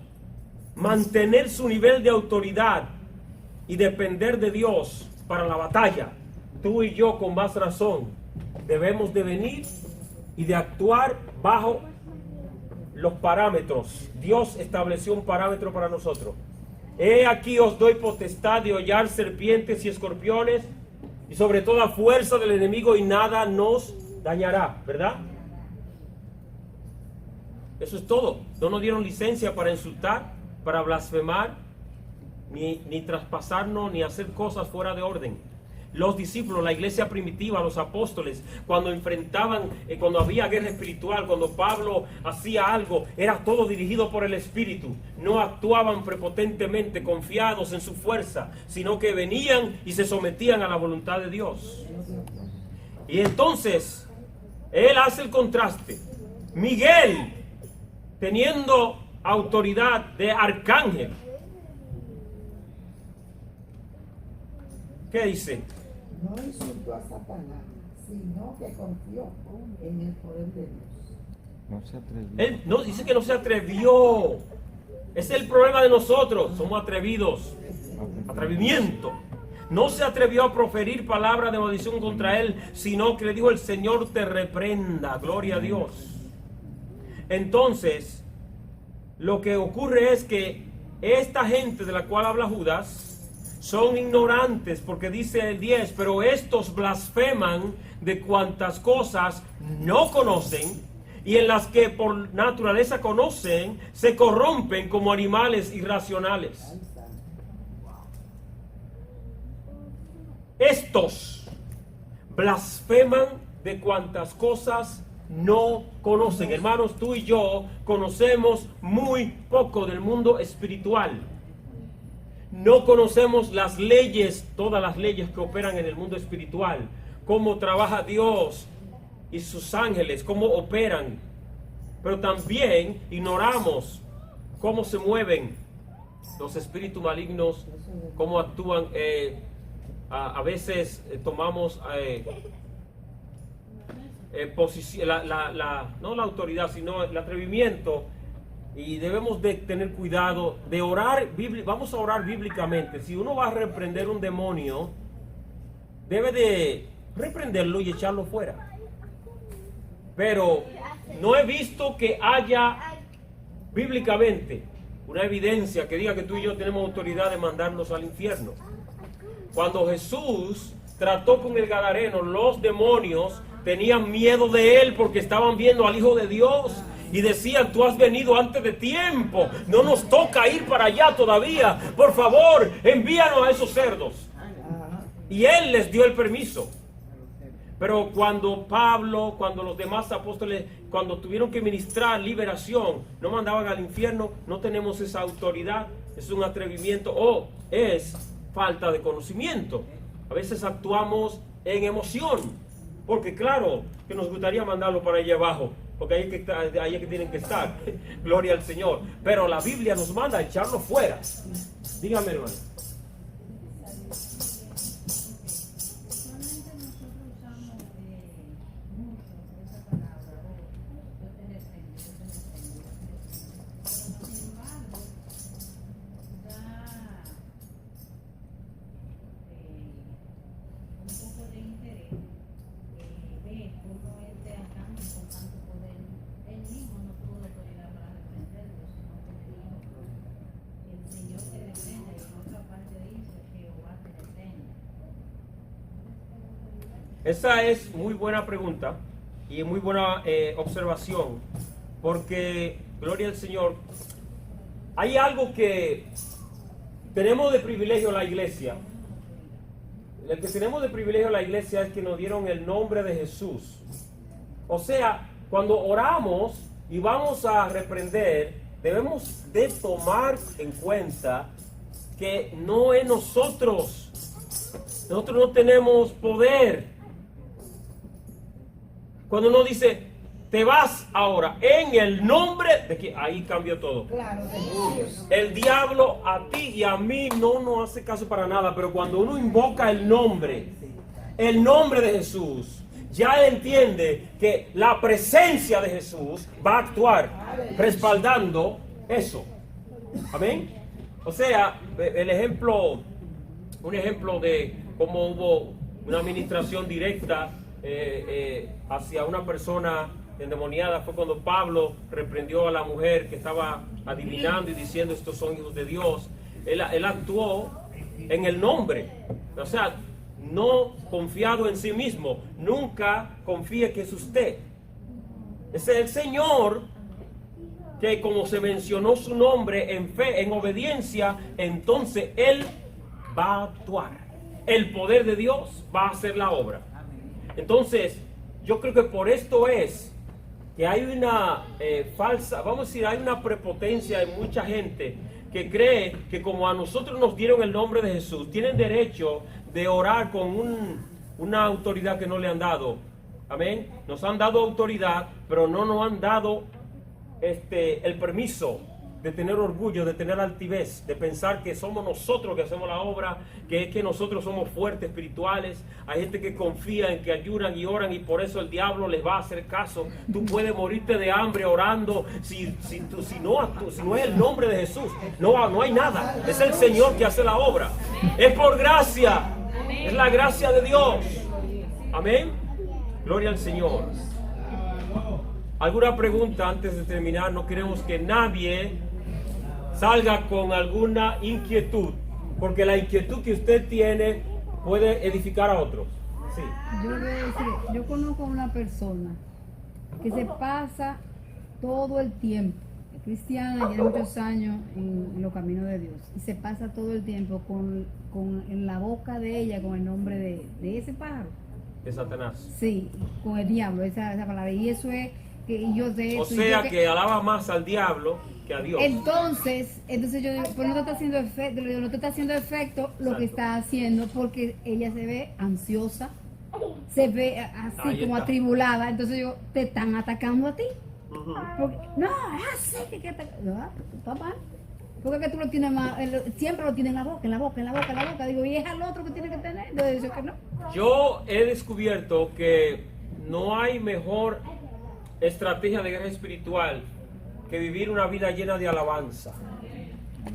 mantener su nivel de autoridad y depender de Dios para la batalla, tú y yo con más razón debemos de venir y de actuar bajo los parámetros. Dios estableció un parámetro para nosotros. He aquí os doy potestad de hollar serpientes y escorpiones y sobre toda fuerza del enemigo y nada nos dañará, ¿verdad? Eso es todo. No nos dieron licencia para insultar, para blasfemar, ni traspasarnos, ni hacer cosas fuera de orden. Los discípulos, la iglesia primitiva, los apóstoles, cuando enfrentaban, cuando había guerra espiritual, cuando Pablo hacía algo, era todo dirigido por el Espíritu. No actuaban prepotentemente, confiados en su fuerza, sino que venían y se sometían a la voluntad de Dios. Y entonces, él hace el contraste. Miguel, teniendo autoridad de arcángel, ¿qué dice? No insultó a Satanás, sino que confió en el poder de Dios. No se atrevió. Él no dice que no se atrevió. Ese es el problema de nosotros. Somos atrevidos. Atrevimiento. No se atrevió a proferir palabra de maldición contra él, sino que le dijo: el Señor te reprenda. Gloria a Dios. Entonces, lo que ocurre es que esta gente de la cual habla Judas son ignorantes, porque dice el 10, pero estos blasfeman de cuantas cosas no conocen, y en las que por naturaleza conocen, se corrompen como animales irracionales. Estos blasfeman de cuantas cosas no conocen. Hermanos, tú y yo conocemos muy poco del mundo espiritual. No conocemos las leyes, todas las leyes que operan en el mundo espiritual, cómo trabaja Dios y sus ángeles, cómo operan. Pero también ignoramos cómo se mueven los espíritus malignos, cómo actúan. A veces tomamos posición, no la autoridad, sino el atrevimiento. Y debemos de tener cuidado de orar. Vamos a orar bíblicamente. Si uno va a reprender un demonio, debe de reprenderlo y echarlo fuera. Pero no he visto que haya bíblicamente una evidencia que diga que tú y yo tenemos autoridad de mandarnos al infierno. Cuando Jesús trató con el gadareno, los demonios tenían miedo de él porque estaban viendo al Hijo de Dios. Y decían: tú has venido antes de tiempo, no nos toca ir para allá todavía, por favor, envíanos a esos cerdos. Y él les dio el permiso. Pero cuando Pablo, cuando los demás apóstoles, cuando tuvieron que ministrar liberación, no mandaban al infierno, no tenemos esa autoridad. Es un atrevimiento o es falta de conocimiento. A veces actuamos en emoción, porque claro que nos gustaría mandarlo para allá abajo, porque ahí es que tienen que estar. Gloria al Señor. Pero la Biblia nos manda a echarlo fuera. Dígame, hermano. Usualmente nosotros usamos mucho esa palabra, yo te reprendo. Pero sin embargo, da un poco de interés ver cómo este arcángel con tanto poder, él mismo no tuvo la autoridad para reprenderlo, sino que le dijo: el Señor te reprenda, y en otra parte dice: Jehová te reprenda. Esa es muy buena pregunta y muy buena observación, porque, gloria al Señor, hay algo que tenemos de privilegio la iglesia. El que tenemos de privilegio la iglesia es que nos dieron el nombre de Jesús. O sea, cuando oramos y vamos a reprender, debemos de tomar en cuenta que no es nosotros. Nosotros no tenemos poder. Cuando uno dice: te vas ahora en el nombre de que ahí cambió todo. Claro, de Jesús. El diablo a ti y a mí no nos hace caso para nada, pero cuando uno invoca el nombre de Jesús, ya entiende que la presencia de Jesús va a actuar respaldando eso. Amén. O sea, un ejemplo de cómo hubo una administración directa hacia una persona endemoniada fue cuando Pablo reprendió a la mujer que estaba adivinando y diciendo estos son hijos de Dios. Él actuó en el nombre, o sea, no confiado en sí mismo. Nunca confíe que es usted. Ese es el Señor que, como se mencionó su nombre en fe, en obediencia, entonces Él va a actuar. El poder de Dios va a hacer la obra. Entonces, yo creo que por esto es que hay una vamos a decir, hay una prepotencia en mucha gente que cree que como a nosotros nos dieron el nombre de Jesús, tienen derecho de orar con una autoridad que no le han dado. Amén. Nos han dado autoridad, pero no nos han dado el permiso de tener orgullo, de tener altivez, de pensar que somos nosotros que hacemos la obra, que es que nosotros somos fuertes espirituales. Hay gente que confía en que ayudan y oran y por eso el diablo les va a hacer caso. Tú puedes morirte de hambre orando si no es el nombre de Jesús. No hay nada. Es el Señor que hace la obra. Es por gracia. Es la gracia de Dios. Amén. Gloria al Señor. ¿Alguna pregunta antes de terminar? No queremos que nadie salga con alguna inquietud, porque la inquietud que usted tiene puede edificar a otros. Sí. Yo voy a decir, yo conozco a una persona que se pasa todo el tiempo, es cristiana, tiene muchos años en los caminos de Dios, y se pasa todo el tiempo con en la boca de ella con el nombre de ese pájaro. De Satanás. Sí, con el diablo, esa palabra. Y eso es que yo de eso. O sea que alaba más al diablo que a Dios. Entonces yo digo, pues no te está haciendo efecto, no te está haciendo efecto lo que está haciendo, porque ella se ve ansiosa, se ve así Ahí como está. atribulada. Entonces te están atacando a ti. Ujú. Porque, no, es así que está mal. Porque que tú lo tienes más, siempre lo tienes en la boca. Digo, y es al otro que tiene que tener. Yo digo que no. Yo he descubierto que no hay mejor estrategia de guerra espiritual que vivir una vida llena de alabanza.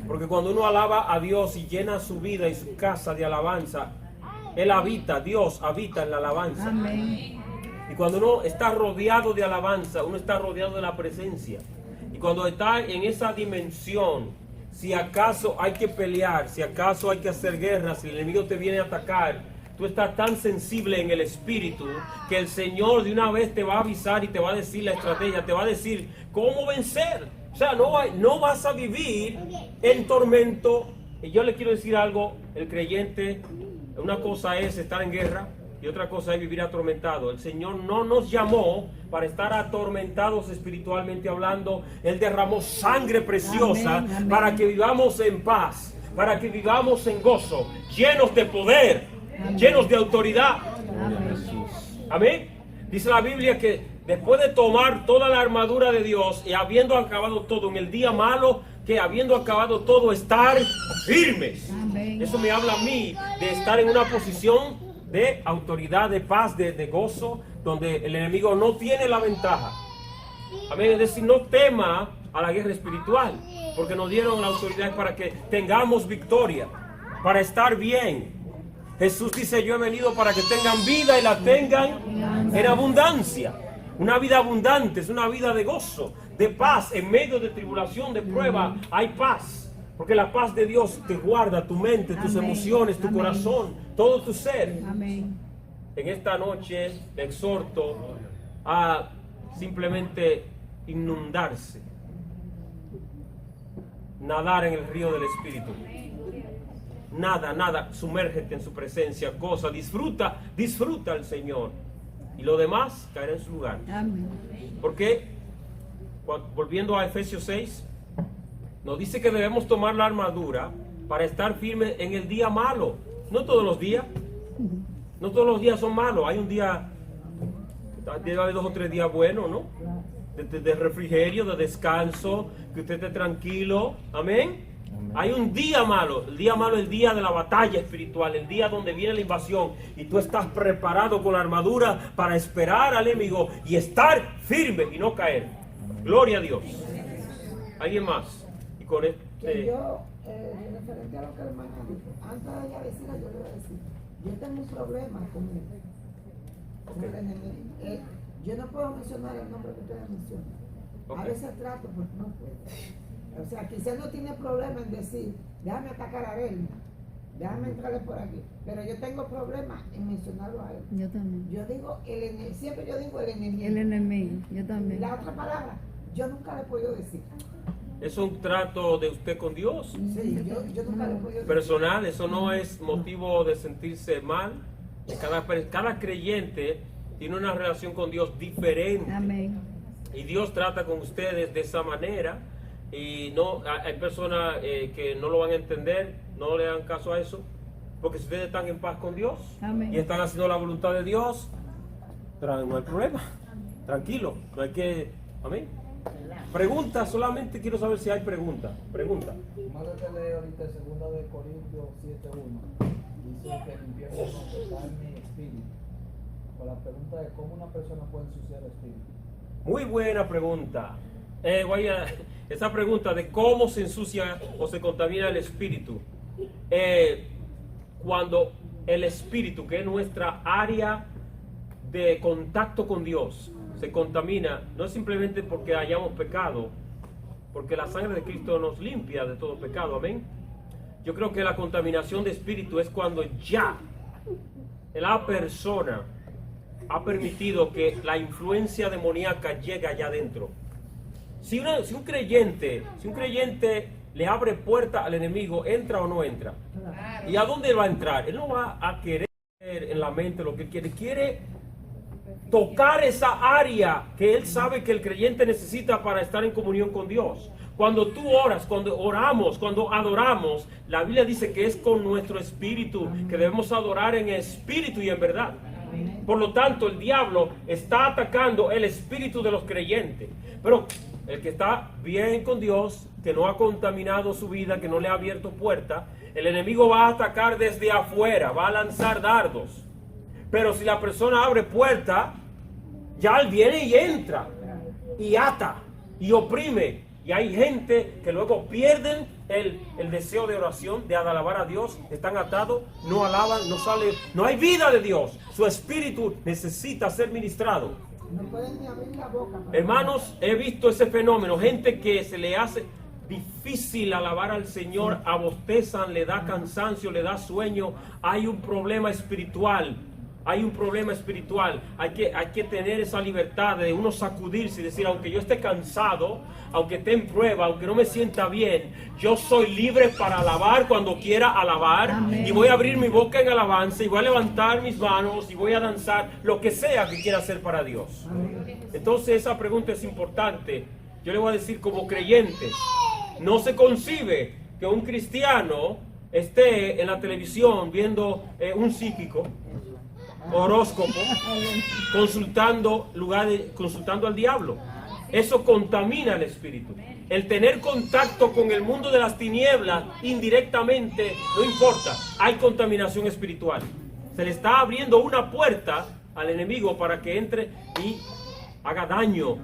Porque cuando uno alaba a Dios y llena su vida y su casa de alabanza, Dios habita en la alabanza. Amén. Y cuando uno está rodeado de alabanza, uno está rodeado de la presencia. Y cuando está en esa dimensión, si acaso hay que pelear, si acaso hay que hacer guerra, si el enemigo te viene a atacar, tú estás tan sensible en el espíritu que el Señor de una vez te va a avisar y te va a decir la estrategia, te va a decir cómo vencer. O sea, no vas a vivir en tormento. Y yo le quiero decir algo, el creyente, una cosa es estar en guerra y otra cosa es vivir atormentado. El Señor no nos llamó para estar atormentados espiritualmente hablando. Él derramó sangre preciosa. Amén, amén. Para que vivamos en paz, para que vivamos en gozo, llenos de poder, Amén. llenos de autoridad. Amén. Amén. Dice la Biblia que después de tomar toda la armadura de Dios y habiendo acabado todo en el día malo, que habiendo acabado todo, estar firmes. Amén. Eso me habla a mí de estar en una posición de autoridad, de paz, de gozo, donde el enemigo no tiene la ventaja. Amén. Es decir, no tema a la guerra espiritual, porque nos dieron la autoridad para que tengamos victoria, para estar bien. Jesús dice, yo he venido para que tengan vida y la tengan en abundancia. Una vida abundante es una vida de gozo, de paz. En medio de tribulación, de prueba, hay paz. Porque la paz de Dios te guarda tu mente, tus Amén. emociones, tu Amén. corazón, todo tu ser. Amén. En esta noche le exhorto a simplemente inundarse, nadar en el río del Espíritu. Nada, sumérgete en su presencia, goza, disfruta al Señor. Y lo demás caerá en su lugar. Amén. Porque, volviendo a Efesios 6, nos dice que debemos tomar la armadura para estar firmes en el día malo. No todos los días. No todos los días son malos. Hay un día Debe haber 2 o 3 días buenos, ¿no? De refrigerio, de descanso, que usted esté tranquilo. Amén. Hay un día malo. El día malo es el día de la batalla espiritual, el día donde viene la invasión y tú estás preparado con la armadura para esperar al enemigo y estar firme y no caer. Gloria a Dios. ¿Alguien más? Y con Que yo, referente a lo que el hermano dijo, antes de ella decirlo, yo le voy a decir, yo tengo un problema con el enemigo. Yo no puedo mencionar el nombre que ustedes mencionan. A veces trato, pues no puedo. O sea, quizás no tiene problema en decir, déjame atacar a él, déjame entrarle por aquí. Pero yo tengo problema en mencionarlo a él. Yo también. Yo digo, siempre yo digo el enemigo. El enemigo, yo también. La otra palabra, yo nunca le he podido decir. ¿Es un trato de usted con Dios? Sí, yo nunca le he podido decir. Personal, eso no es motivo de sentirse mal. Cada creyente tiene una relación con Dios diferente. Amén. Y Dios trata con ustedes de esa manera. Y no hay personas que no lo van a entender, no le dan caso a eso. Porque si ustedes están en paz con Dios, amén, y están haciendo la voluntad de Dios, no hay problema. Tranquilo, no hay que... Amén. Pregunta, solamente quiero saber si hay pregunta. Pregunta. Más te leo ahorita 2 de Corintios 7:1. Dice que limpiemos nuestra carne y espíritu. Con la pregunta de cómo una persona puede ensuciar el espíritu. Muy buena pregunta. Esa pregunta de cómo se ensucia o se contamina el espíritu. Cuando el espíritu, que es nuestra área de contacto con Dios, se contamina, no es simplemente porque hayamos pecado, porque la sangre de Cristo nos limpia de todo pecado, amén. Yo creo que la contaminación de espíritu es cuando ya la persona ha permitido que la influencia demoníaca llegue allá adentro. Si un creyente le abre puerta al enemigo, ¿entra o no entra? ¿Y a dónde va a entrar? Él no va a querer en la mente lo que él quiere tocar esa área que él sabe que el creyente necesita para estar en comunión con Dios. Cuando tú oras, cuando oramos, cuando adoramos, la Biblia dice que es con nuestro espíritu, que debemos adorar en espíritu y en verdad. Por lo tanto, el diablo está atacando el espíritu de los creyentes. Pero el que está bien con Dios, que no ha contaminado su vida, que no le ha abierto puerta, el enemigo va a atacar desde afuera, va a lanzar dardos. Pero si la persona abre puerta, ya él viene y entra, y ata, y oprime. Y hay gente que luego pierden el deseo de oración, de alabar a Dios, están atados, no alaban, no sale, no hay vida de Dios. Su espíritu necesita ser ministrado. No pueden ni abrir la boca. Hermanos, he visto ese fenómeno, gente que se le hace difícil alabar al Señor, abostezan, le da cansancio, le da sueño. Hay un problema espiritual. Hay un problema espiritual. Hay que tener esa libertad de uno sacudirse y decir, aunque yo esté cansado, aunque esté en prueba, aunque no me sienta bien, yo soy libre para alabar cuando quiera alabar. Amén. Y voy a abrir mi boca en alabanza y voy a levantar mis manos y voy a danzar, lo que sea que quiera hacer para Dios. Amén. Entonces esa pregunta es importante. Yo le voy a decir, como creyente, no se concibe que un cristiano esté en la televisión viendo un psíquico, horóscopo, consultando al diablo. Eso contamina el espíritu. El tener contacto con el mundo de las tinieblas indirectamente, no importa, hay contaminación espiritual. Se le está abriendo una puerta al enemigo para que entre y haga daño.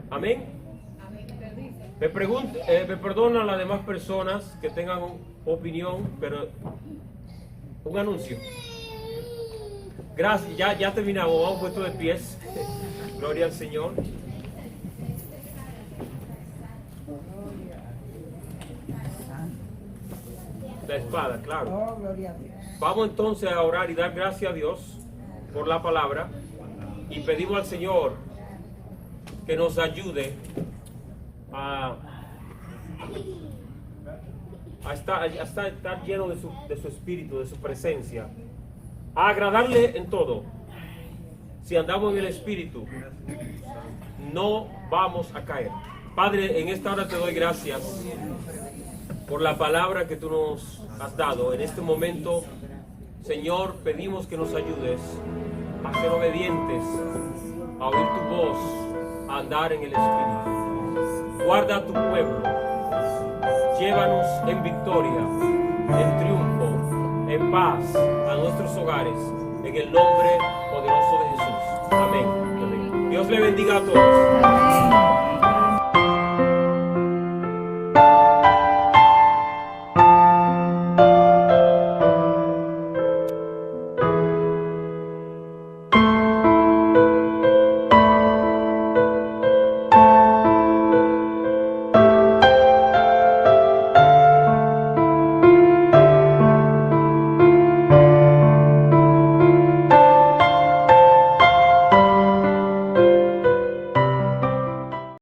Amén. Me perdonan las demás personas que tengan opinión, pero un anuncio. Gracias, ya terminamos, vamos puesto de pies. Gloria al Señor. La espada, claro. Oh, gloria a Dios. Vamos entonces a orar y dar gracias a Dios por la palabra y pedimos al Señor que nos ayude a estar lleno de su espíritu, de su presencia, a agradarle en todo. Si andamos en el espíritu, no vamos a caer. Padre, en esta hora te doy gracias por la palabra que tú nos has dado. En este momento, Señor, pedimos que nos ayudes a ser obedientes a oír tu voz, a andar en el Espíritu. Guarda a tu pueblo. Llévanos en victoria, en triunfo, en paz a nuestros hogares, en el nombre poderoso de Jesús. Amén. Dios le bendiga a todos. Amén.